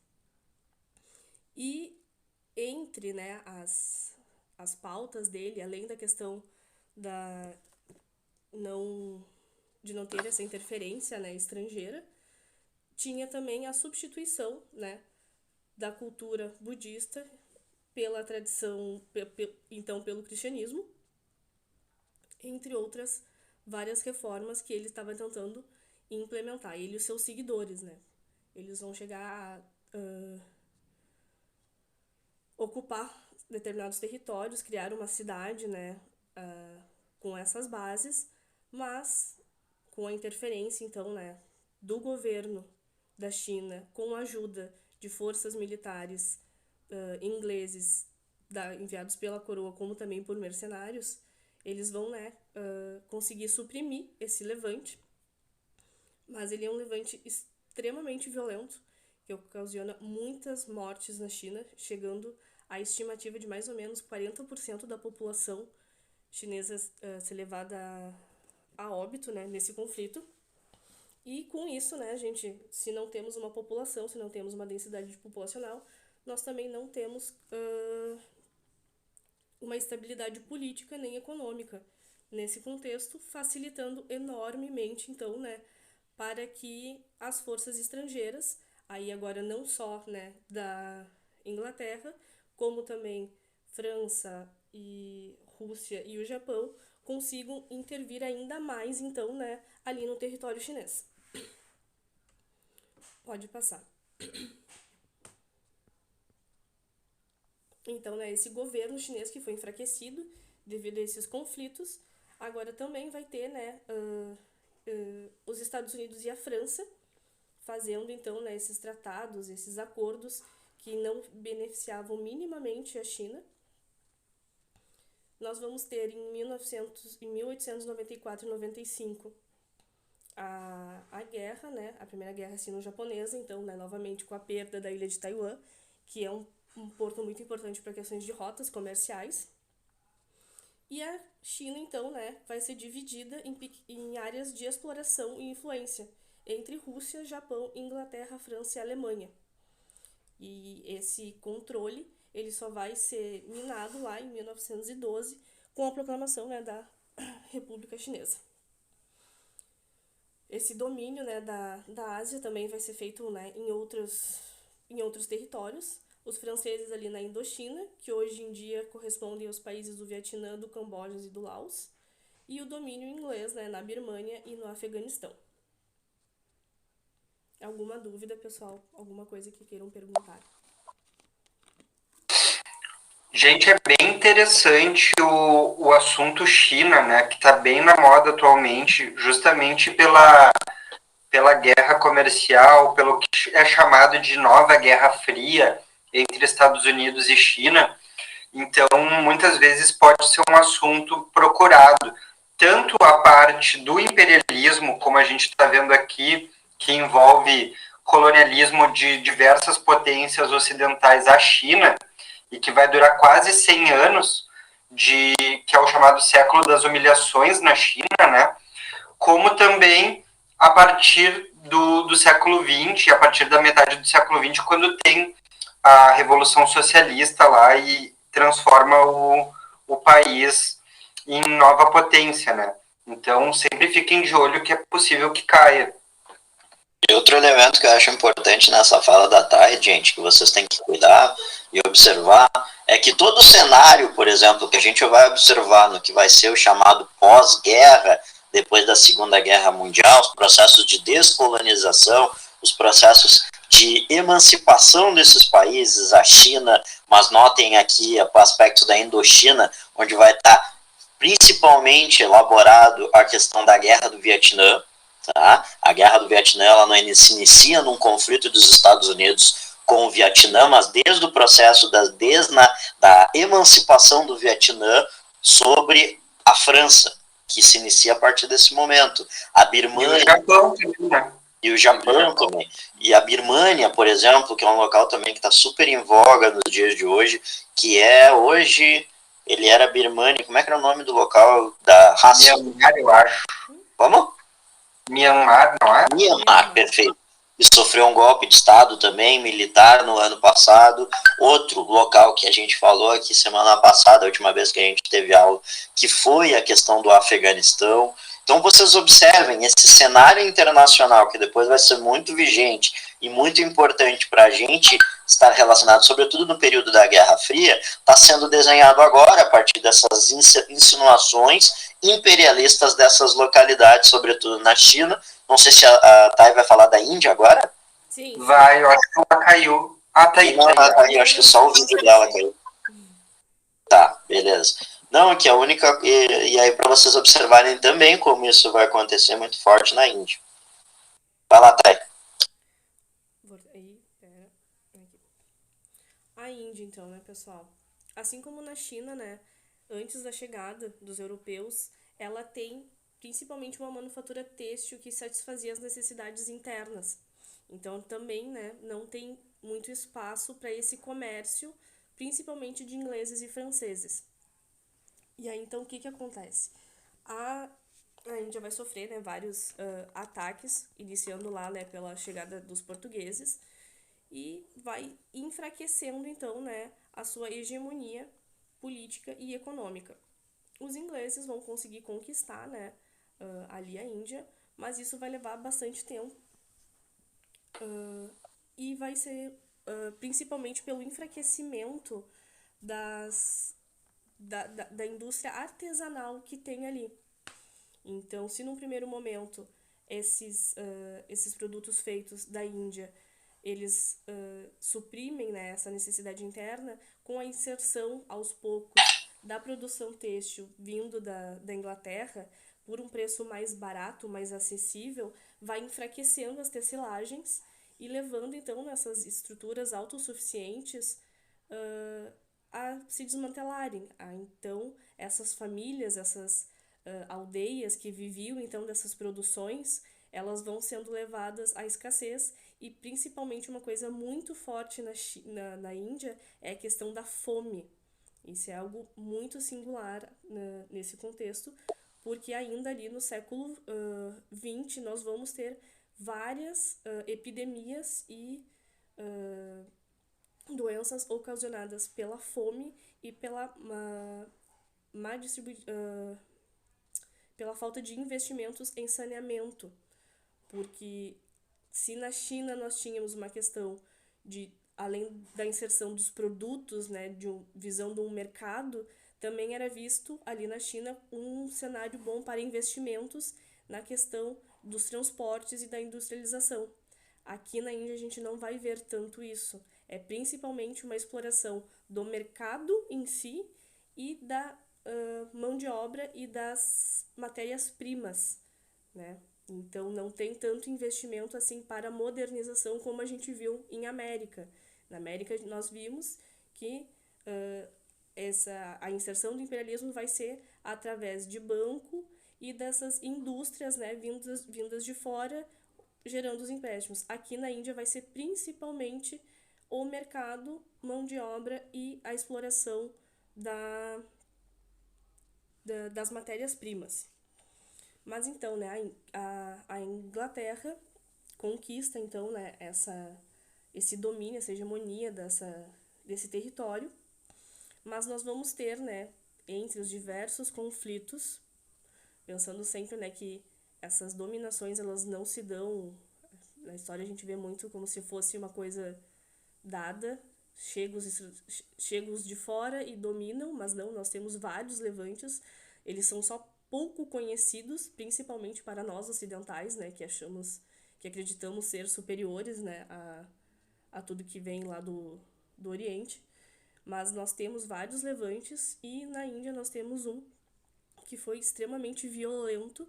E entre, né, as pautas dele, além da questão de não ter essa interferência, né, estrangeira, tinha também a substituição, né, da cultura budista pela tradição, então pelo cristianismo, entre outras várias reformas que ele estava tentando implementar. Ele e os seus seguidores, né? Eles vão chegar a ocupar determinados territórios, criar uma cidade, né, com essas bases, mas com a interferência, então, né, do governo da China, com a ajuda de forças militares ingleses enviados pela coroa, como também por mercenários, eles vão, né, conseguir suprimir esse levante. Mas ele é um levante extremamente violento, que ocasiona muitas mortes na China, chegando à estimativa de mais ou menos 40% da população chinesa ser levada a óbito, né, nesse conflito. E com isso, né, gente, se não temos uma população, se não temos uma densidade populacional, nós também não temos uma estabilidade política nem econômica nesse contexto, facilitando enormemente, então, né, para que as forças estrangeiras, aí agora não só, né, da Inglaterra, como também França e Rússia e o Japão, consigam intervir ainda mais, então, né, ali no território chinês. Pode passar. Então, né, esse governo chinês que foi enfraquecido devido a esses conflitos, agora também vai ter, né, os Estados Unidos e a França fazendo, então, né, esses tratados, esses acordos que não beneficiavam minimamente a China. Nós vamos ter em 1894 e 95 a guerra, né, a primeira guerra sino-japonesa, então, né, novamente com a perda da ilha de Taiwan, que é um porto muito importante para questões de rotas comerciais. E a China, então, né, vai ser dividida em áreas de exploração e influência entre Rússia, Japão, Inglaterra, França e Alemanha. E esse controle ele só vai ser minado lá em 1912 com a proclamação, né, da República Chinesa. Esse domínio, né, da Ásia também vai ser feito, né, em outros territórios. Os franceses ali na Indochina, que hoje em dia correspondem aos países do Vietnã, do Camboja e do Laos, e o domínio inglês, né, na Birmânia e no Afeganistão. Alguma dúvida, pessoal? Alguma coisa que queiram perguntar? Gente, é bem interessante o assunto China, né, que está bem na moda atualmente, justamente pela guerra comercial, pelo que é chamado de nova Guerra Fria entre Estados Unidos e China. Então, muitas vezes pode ser um assunto procurado, tanto a parte do imperialismo, como a gente está vendo aqui, que envolve colonialismo de diversas potências ocidentais à China, e que vai durar quase 100 anos, que é o chamado século das humilhações na China, né? Como também a partir do século XX, a partir da metade do século XX, quando tem a Revolução Socialista lá e transforma o país em nova potência, né? Então, sempre fiquem de olho que é possível que caia. E outro elemento que eu acho importante nessa fala da Thay, gente, que vocês têm que cuidar e observar, é que todo cenário, por exemplo, que a gente vai observar no que vai ser o chamado pós-guerra, depois da Segunda Guerra Mundial, os processos de descolonização, os processos de emancipação desses países, a China, mas notem aqui o aspecto da Indochina, onde vai estar principalmente elaborado a questão da Guerra do Vietnã. Tá? A Guerra do Vietnã ela não se inicia num conflito dos Estados Unidos com o Vietnã, mas desde o processo da emancipação do Vietnã sobre a França, que se inicia a partir desse momento. A Birmania... E o Japão também. E a Birmania, por exemplo, que é um local também que está super em voga nos dias de hoje, que é hoje... Ele era Birmania, como é que era o nome do local da raça? Myanmar, eu acho. Como? Myanmar, não é? Myanmar, perfeito. E sofreu um golpe de Estado também, militar, no ano passado. Outro local que a gente falou aqui semana passada, a última vez que a gente teve aula, que foi a questão do Afeganistão. Então vocês observem esse cenário internacional, que depois vai ser muito vigente e muito importante para a gente estar relacionado, sobretudo no período da Guerra Fria, está sendo desenhado agora a partir dessas insinuações imperialistas dessas localidades, sobretudo na China. Não sei se a Thay vai falar da Índia agora? Sim. Vai, eu acho que ela caiu. Ah, tá aí. Não, ela tá aí, acho que só o vídeo dela caiu. Tá, beleza. Não, que a única... E aí para vocês observarem também como isso vai acontecer muito forte na Índia. Vai lá, Thay. A Índia, então, né, pessoal? Assim como na China, né, antes da chegada dos europeus, ela tem principalmente uma manufatura têxtil que satisfazia as necessidades internas. Então, também, né, não tem muito espaço para esse comércio, principalmente de ingleses e franceses. E aí, então, o que acontece? A Índia vai sofrer, né, vários ataques, iniciando lá, né, pela chegada dos portugueses, e vai enfraquecendo, então, né, a sua hegemonia política e econômica. Os ingleses vão conseguir conquistar, né, ali a Índia, mas isso vai levar bastante tempo e vai ser principalmente pelo enfraquecimento da indústria artesanal que tem ali. Então, se num primeiro momento esses produtos feitos da Índia eles suprimem, né, essa necessidade interna, com a inserção aos poucos da produção têxtil vindo da Inglaterra por um preço mais barato, mais acessível, vai enfraquecendo as tecilagens e levando então essas estruturas autossuficientes a se desmantelarem. Então essas famílias, essas aldeias que viviam então dessas produções, elas vão sendo levadas à escassez. E principalmente uma coisa muito forte na Índia é a questão da fome. Isso é algo muito singular nesse contexto, porque ainda ali no século XX nós vamos ter várias epidemias e doenças ocasionadas pela fome e pela pela falta de investimentos em saneamento. Porque se na China nós tínhamos uma questão de, além da inserção dos produtos, né, visão de um mercado, também era visto ali na China um cenário bom para investimentos na questão dos transportes e da industrialização. Aqui na Índia a gente não vai ver tanto isso. É principalmente uma exploração do mercado em si e da mão de obra e das matérias-primas, né? Então, não tem tanto investimento assim para modernização como a gente viu em América. Na América, nós vimos que a inserção do imperialismo vai ser através de banco e dessas indústrias, né, vindas de fora, gerando os empréstimos. Aqui na Índia vai ser principalmente o mercado, mão de obra e a exploração das matérias-primas. Mas então, né, a Inglaterra conquista então, né, esse domínio, essa hegemonia desse território, mas nós vamos ter, né, entre os diversos conflitos, pensando sempre, né, que essas dominações elas não se dão Na história a gente vê muito como se fosse uma coisa dada, chegam os de fora e dominam, mas não, nós temos vários levantes, eles são só pouco conhecidos, principalmente para nós ocidentais, né, que acreditamos ser superiores, né, a tudo que vem lá do Oriente, mas nós temos vários levantes e na Índia nós temos um que foi extremamente violento,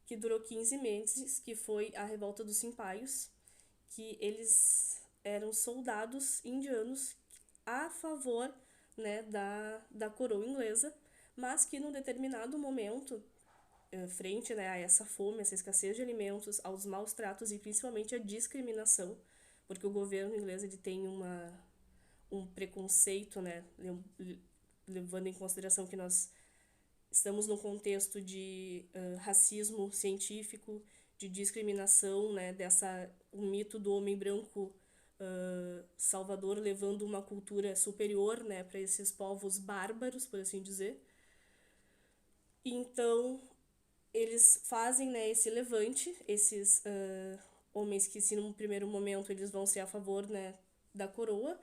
que durou 15 meses, que foi a Revolta dos Simpaios, que eles eram soldados indianos a favor, né, da coroa inglesa, mas que num determinado momento, frente, né, a essa fome, essa escassez de alimentos, aos maus tratos e principalmente a discriminação, porque o governo inglês ele tem um preconceito, né, levando em consideração que nós estamos num contexto de racismo científico, de discriminação, né, o mito do homem branco salvador levando uma cultura superior, né, para esses povos bárbaros, por assim dizer. Então, eles fazem, né, esse levante, esses homens que, se num primeiro momento eles vão ser a favor, né, da coroa,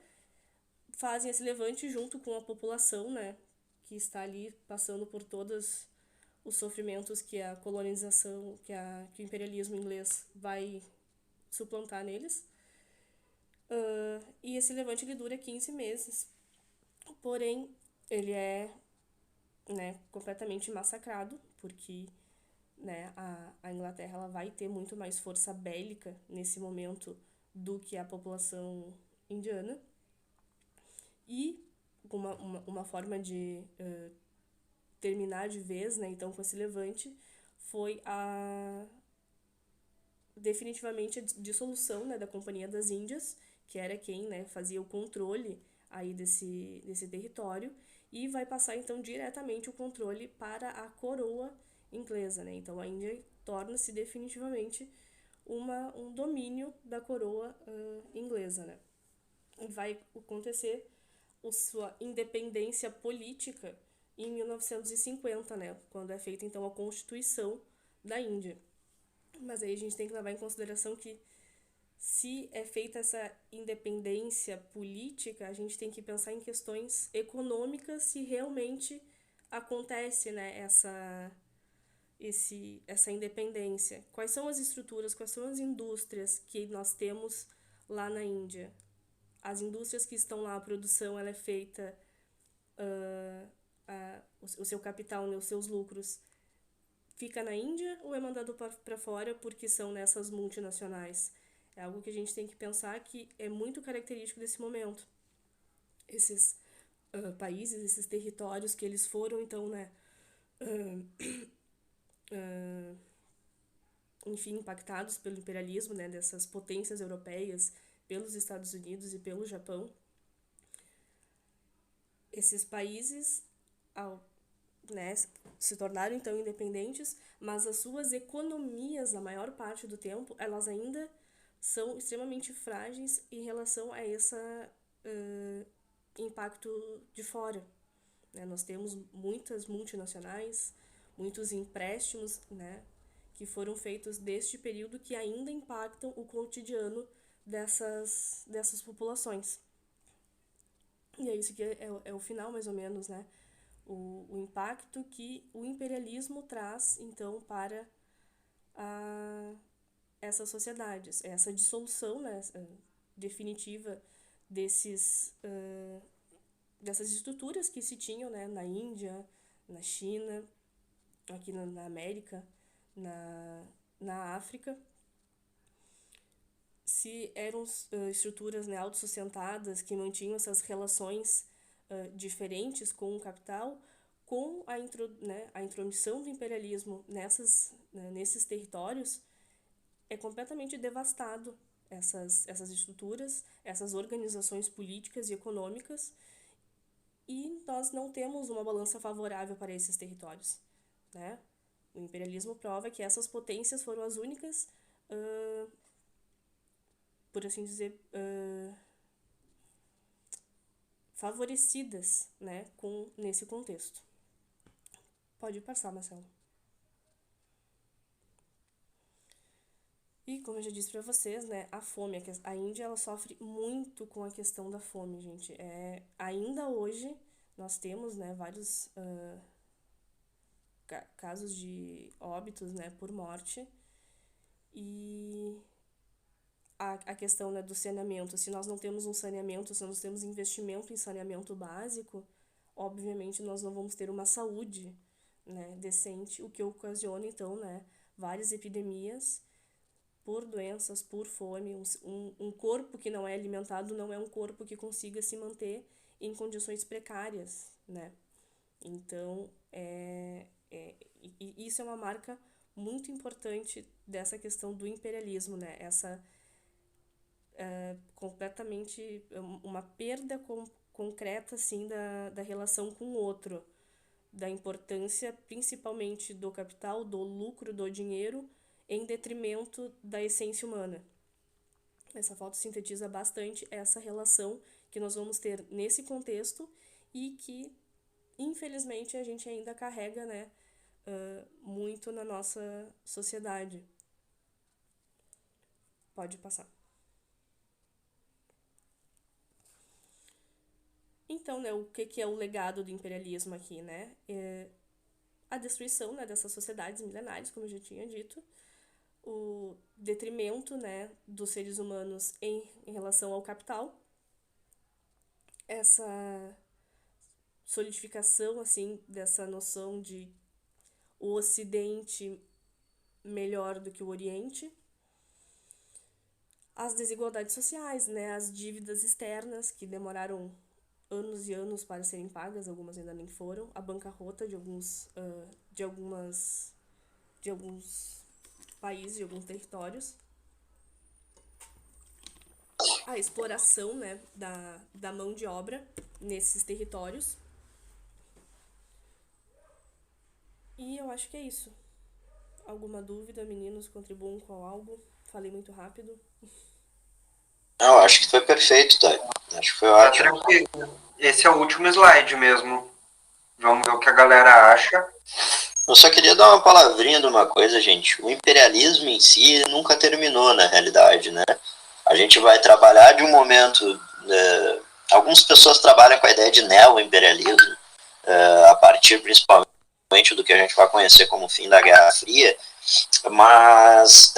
fazem esse levante junto com a população, né, que está ali passando por todos os sofrimentos que a colonização, que o imperialismo inglês vai suplantar neles. E esse levante ele dura 15 meses, porém ele é, né, completamente massacrado, porque, né, a Inglaterra ela vai ter muito mais força bélica nesse momento do que a população indiana. E uma forma de terminar de vez, né, então, com esse levante, foi definitivamente a dissolução, né, da Companhia das Índias, que era quem, né, fazia o controle aí desse território, e vai passar então diretamente o controle para a coroa inglesa, né? Então a Índia torna-se definitivamente um domínio da coroa inglesa, né? E vai acontecer a sua independência política em 1950, né, quando é feita então a Constituição da Índia. Mas aí a gente tem que levar em consideração que se é feita essa independência política, a gente tem que pensar em questões econômicas se realmente acontece, né, essa independência. Quais são as estruturas, quais são as indústrias que nós temos lá na Índia? As indústrias que estão lá, a produção ela é feita, o seu capital, né, os seus lucros, fica na Índia ou é mandado para fora porque são nessas multinacionais? É algo que a gente tem que pensar que é muito característico desse momento. Esses países, esses territórios que eles foram, então, né, enfim, impactados pelo imperialismo, né, dessas potências europeias, pelos Estados Unidos e pelo Japão. Esses países, né, se tornaram então independentes, mas as suas economias, na maior parte do tempo, elas ainda são extremamente frágeis em relação a esse impacto de fora. Né? Nós temos muitas multinacionais, muitos empréstimos, né, que foram feitos deste período que ainda impactam o cotidiano dessas populações. E é isso que é o final, mais ou menos, né? O impacto que o imperialismo traz, então, para essas sociedades. Essa dissolução, né, definitiva dessas estruturas que se tinham, né, na na China, aqui na América, na África. Se eram estruturas, né, autossustentadas que mantinham essas relações diferentes com o capital, com a intromissão do imperialismo nesses territórios, é completamente devastado essas estruturas, essas organizações políticas e econômicas, e nós não temos uma balança favorável para esses territórios, né? O imperialismo prova que essas potências foram as únicas, por assim dizer, favorecidas, né, nesse contexto. Pode passar, Marcelo. E como eu já disse para vocês, né, a fome, a Índia ela sofre muito com a questão da fome, gente. Ainda hoje nós temos, né, vários casos de óbitos, né, por morte. E a questão, né, do saneamento, se nós não temos um saneamento, se nós não temos investimento em saneamento básico, obviamente nós não vamos ter uma saúde, né, decente, o que ocasiona, então, né, várias epidemias por doenças, por fome. Um corpo que não é alimentado não é um corpo que consiga se manter em condições precárias, né? Então, isso é uma marca muito importante dessa questão do imperialismo, né? Essa completamente uma perda concreta, assim, da relação com o outro, da importância principalmente do capital, do lucro, do dinheiro, em detrimento da essência humana. Essa foto sintetiza bastante essa relação que nós vamos ter nesse contexto e que, infelizmente, a gente ainda carrega, né, muito na nossa sociedade. Pode passar. Então, né, o que é o legado do imperialismo aqui, né? A destruição, né, dessas sociedades milenares, como eu já tinha dito, o detrimento, né, dos seres humanos em relação ao capital, essa solidificação, assim, dessa noção de o Ocidente melhor do que o Oriente, as desigualdades sociais, né, as dívidas externas que demoraram anos e anos para serem pagas, algumas ainda nem foram, a bancarrota de alguns países, de alguns territórios, a exploração, né, da mão de obra nesses territórios. E eu acho que é isso. Alguma dúvida, meninos? Contribuam com algo? Falei muito rápido. Não, acho que foi perfeito, Thay. Acho que foi ótimo. Esse é o último slide mesmo. Vamos ver o que a galera acha. Eu só queria dar uma palavrinha de uma coisa, gente. O imperialismo em si nunca terminou, na realidade, né? A gente vai trabalhar de um momento... algumas pessoas trabalham com a ideia de neo-imperialismo, a partir principalmente do que a gente vai conhecer como o fim da Guerra Fria, mas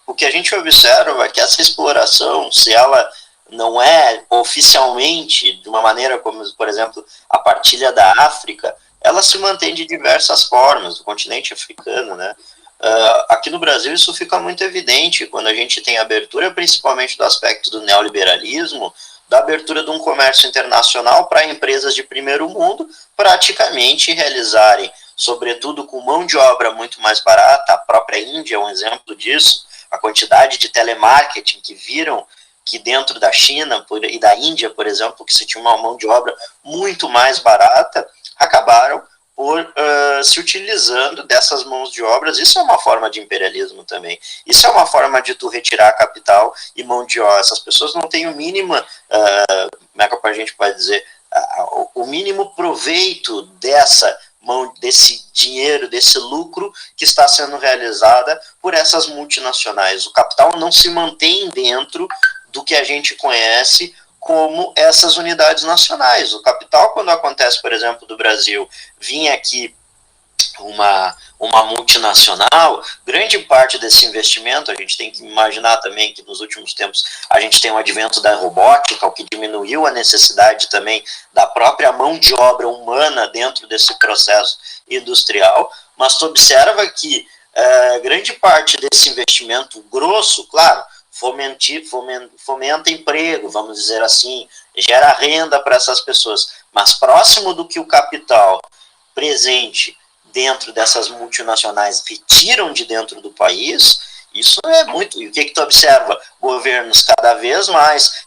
o que a gente observa é que essa exploração, se ela não é oficialmente de uma maneira como, por exemplo, a partilha da África, ela se mantém de diversas formas, do continente africano, né? Aqui no Brasil isso fica muito evidente quando a gente tem abertura, principalmente do aspecto do neoliberalismo, da abertura de um comércio internacional para empresas de primeiro mundo praticamente realizarem, sobretudo com mão de obra muito mais barata. A própria Índia é um exemplo disso, a quantidade de telemarketing que viram que dentro da China e da Índia, por exemplo, que se tinha uma mão de obra muito mais barata, acabaram por se utilizando dessas mãos de obras. Isso é uma forma de imperialismo também. Isso é uma forma de tu retirar capital e mão de obra. Essas pessoas não têm o mínimo, como é que a gente pode dizer, o mínimo proveito desse dinheiro, desse lucro que está sendo realizada por essas multinacionais. O capital não se mantém dentro do que a gente conhece como essas unidades nacionais. O capital, quando acontece, por exemplo, do Brasil, vinha aqui uma multinacional, grande parte desse investimento, a gente tem que imaginar também que nos últimos tempos a gente tem o advento da robótica, o que diminuiu a necessidade também da própria mão de obra humana dentro desse processo industrial, mas tu observa que grande parte desse investimento grosso, claro, fomenta emprego, vamos dizer assim, gera renda para essas pessoas, mas próximo do que o capital presente dentro dessas multinacionais retiram de dentro do país, isso é muito. E o que tu observa? Governos cada vez mais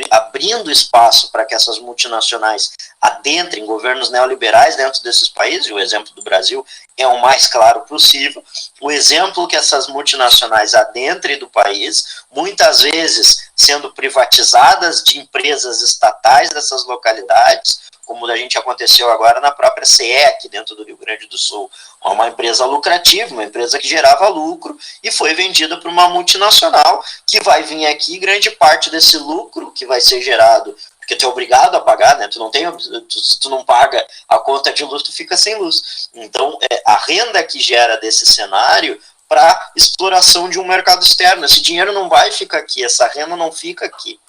abrindo espaço para que essas multinacionais adentrem, governos neoliberais dentro desses países, e o exemplo do Brasil é o mais claro possível. O exemplo que essas multinacionais adentrem do país, muitas vezes sendo privatizadas de empresas estatais dessas localidades, como a gente aconteceu agora na própria CE, aqui dentro do Rio Grande do Sul, uma empresa lucrativa, uma empresa que gerava lucro e foi vendida para uma multinacional que vai vir aqui, grande parte desse lucro que vai ser gerado, porque tu é obrigado a pagar, né? Se tu não paga a conta de luz, tu fica sem luz. Então, a renda que gera desse cenário para exploração de um mercado externo. Esse dinheiro não vai ficar aqui, essa renda não fica aqui,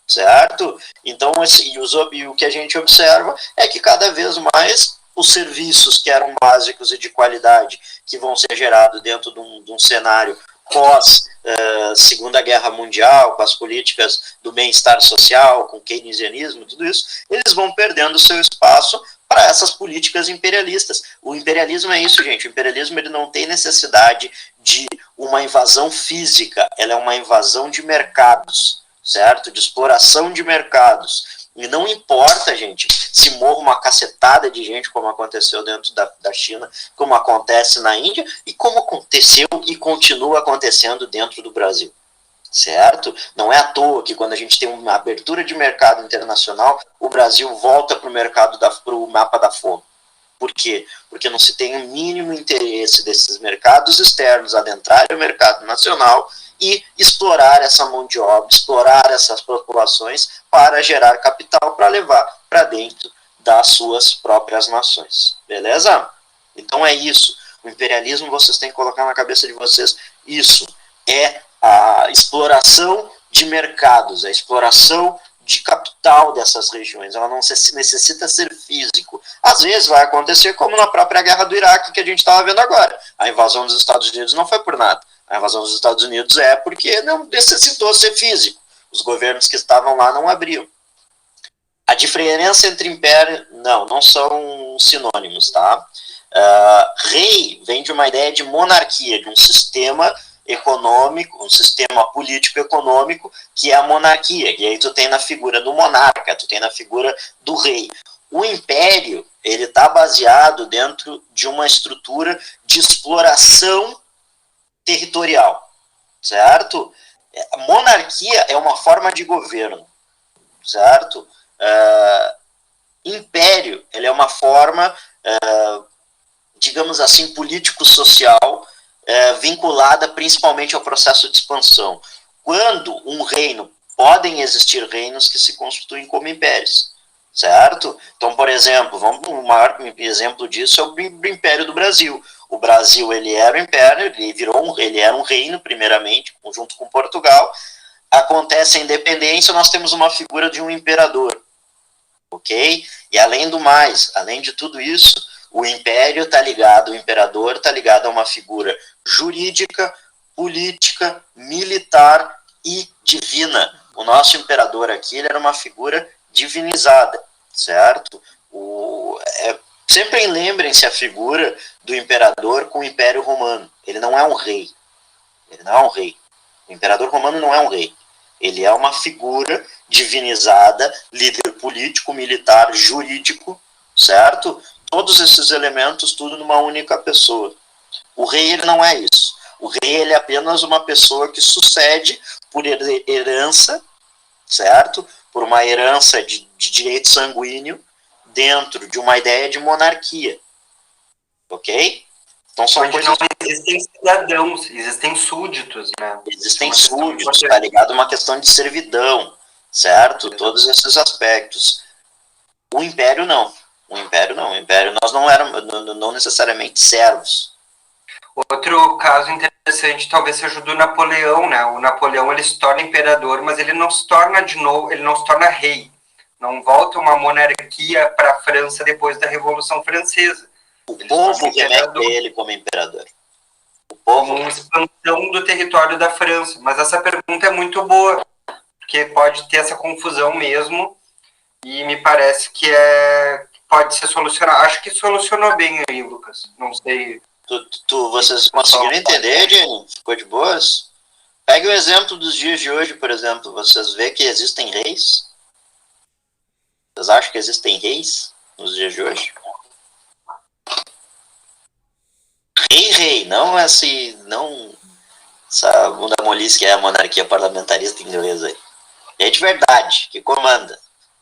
certo? Então, o que a gente observa é que cada vez mais os serviços que eram básicos e de qualidade que vão ser gerados dentro de um cenário pós Segunda Guerra Mundial, com as políticas do bem-estar social, com o keynesianismo, tudo isso, eles vão perdendo seu espaço para essas políticas imperialistas. O imperialismo é isso, gente. O imperialismo ele não tem necessidade de uma invasão física, ela é uma invasão de mercados, certo? De exploração de mercados. E não importa, gente, se morra uma cacetada de gente, como aconteceu dentro da China, como acontece na Índia, e como aconteceu e continua acontecendo dentro do Brasil, certo? Não é à toa que quando a gente tem uma abertura de mercado internacional, o Brasil volta para o mapa da fome. Por quê? Porque não se tem o mínimo interesse desses mercados externos adentrarem o mercado nacional e explorar essa mão de obra, explorar essas populações para gerar capital para levar para dentro das suas próprias nações. Beleza? Então é isso. O imperialismo, vocês têm que colocar na cabeça de vocês, isso é a exploração de mercados, a exploração de capital dessas regiões. Ela não necessita ser físico. Às vezes vai acontecer como na própria guerra do Iraque que a gente estava vendo agora. A invasão dos Estados Unidos não foi por nada. A invasão dos Estados Unidos é porque não necessitou ser físico. Os governos que estavam lá não abriam. A diferença entre império... Não são sinônimos, tá? Rei vem de uma ideia de monarquia, de um sistema econômico, um sistema político-econômico, que é a monarquia. E aí tu tem na figura do monarca, tu tem na figura do rei. O império, ele está baseado dentro de uma estrutura de exploração territorial, certo? A monarquia é uma forma de governo, certo? Império, ele é uma forma, digamos assim, político-social, vinculada principalmente ao processo de expansão. Quando um reino, podem existir reinos que se constituem como impérios, certo? Então, por exemplo, o maior exemplo disso é o Império do Brasil. O Brasil, ele era um império, ele era um reino, primeiramente, junto com Portugal. Acontece a independência, nós temos uma figura de um imperador, ok? E além do mais, além de tudo isso, o império está ligado, o imperador está ligado a uma figura jurídica, política, militar e divina. O nosso imperador aqui, ele era uma figura divinizada, certo? Sempre lembrem-se a figura do imperador com o Império Romano. Ele não é um rei. Ele não é um rei. O imperador romano não é um rei. Ele é uma figura divinizada, líder político, militar, jurídico, certo? Todos esses elementos, tudo numa única pessoa. O rei, ele não é isso. O rei, ele é apenas uma pessoa que sucede por herança, certo? Por uma herança de direito sanguíneo dentro de uma ideia de monarquia. Ok? Então são onde coisas... não existem cidadãos, existem súditos, né? Existem súditos, está ligado a uma questão de servidão, certo? Todos esses aspectos. O império não. O império não. O império nós não éramos, não necessariamente servos. Outro caso interessante talvez seja o do Napoleão, né? O Napoleão, ele se torna imperador, mas ele não se torna de novo, ele não se torna rei. Não volta uma monarquia para a França depois da Revolução Francesa. O povo remete ele como imperador. O povo como uma expansão do território da França. Mas essa pergunta é muito boa, porque pode ter essa confusão mesmo, e me parece que pode ser solucionado. Acho que solucionou bem aí, Lucas. Não sei... Vocês conseguiram entender, Jenny? Ficou de boas? Pegue o exemplo dos dias de hoje, por exemplo. Vocês veem que existem reis? Vocês acham que existem reis nos dias de hoje? Rei, não essa bunda molice que é a monarquia parlamentarista inglesa aí. É de verdade, que comanda.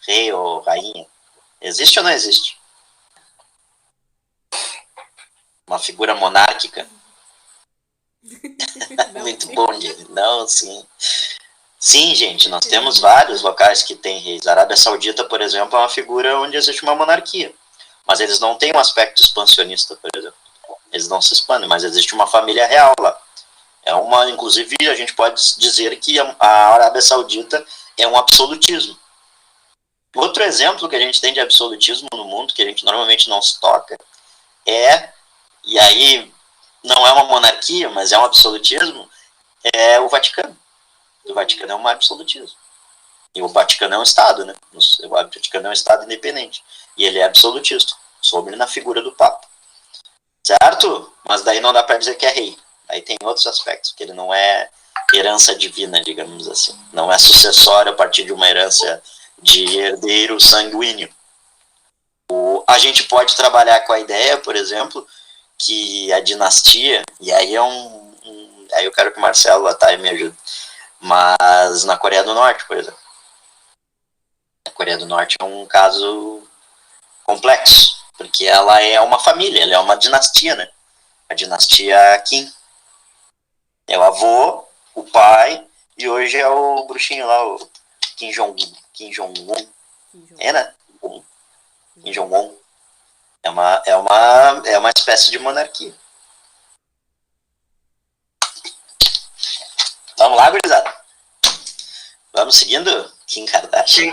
Rei ou rainha. Existe ou não existe? Uma figura monárquica? Muito bom, Diego. Não, sim. Sim, gente, nós temos vários locais que têm reis. A Arábia Saudita, por exemplo, é uma figura onde existe uma monarquia. Mas eles não têm um aspecto expansionista, por exemplo. Eles não se expandem, mas existe uma família real lá. Inclusive, a gente pode dizer que a Arábia Saudita é um absolutismo. Outro exemplo que a gente tem de absolutismo no mundo, que a gente normalmente não se toca, e aí não é uma monarquia, mas é um absolutismo, é o Vaticano. O Vaticano é um absolutismo. E o Vaticano é um Estado, né? O Vaticano é um Estado independente. E ele é absolutista, sobre na figura do Papa. Certo? Mas daí não dá para dizer que é rei. Aí tem outros aspectos, que ele não é herança divina, digamos assim. Não é sucessório a partir de uma herança de herdeiro sanguíneo. A gente pode trabalhar com a ideia, por exemplo, que a dinastia, e aí aí eu quero que o Marcelo Attai me ajude, mas na Coreia do Norte, por exemplo. A Coreia do Norte é um caso complexo, porque ela é uma família, ela é uma dinastia, né? A dinastia Kim. É o avô, o pai, e hoje é o bruxinho lá, o Kim Jong-un. É, né? Kim Jong-un. É uma espécie de monarquia. Vamos lá, gurizada? Vamos seguindo? Kim Kardashian.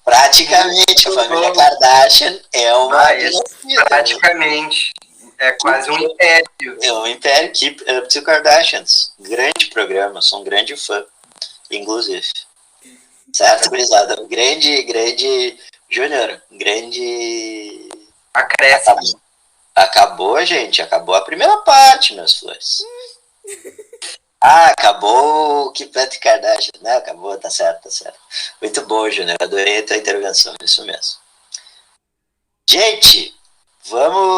Praticamente, a família Kardashian é uma... praticamente. É quase um império. É um império. Keep Up to Kardashians. Grande programa, sou um grande fã, inclusive. Certo, gurizada? Grande Júnior, grande... Acréscimo. Acabou, gente. Acabou a primeira parte, meus flores. Acabou o Keep Up to Kardashian. Não, acabou, tá certo. Muito bom, Júnior. Adorei a tua intervenção, isso mesmo. Gente, vamos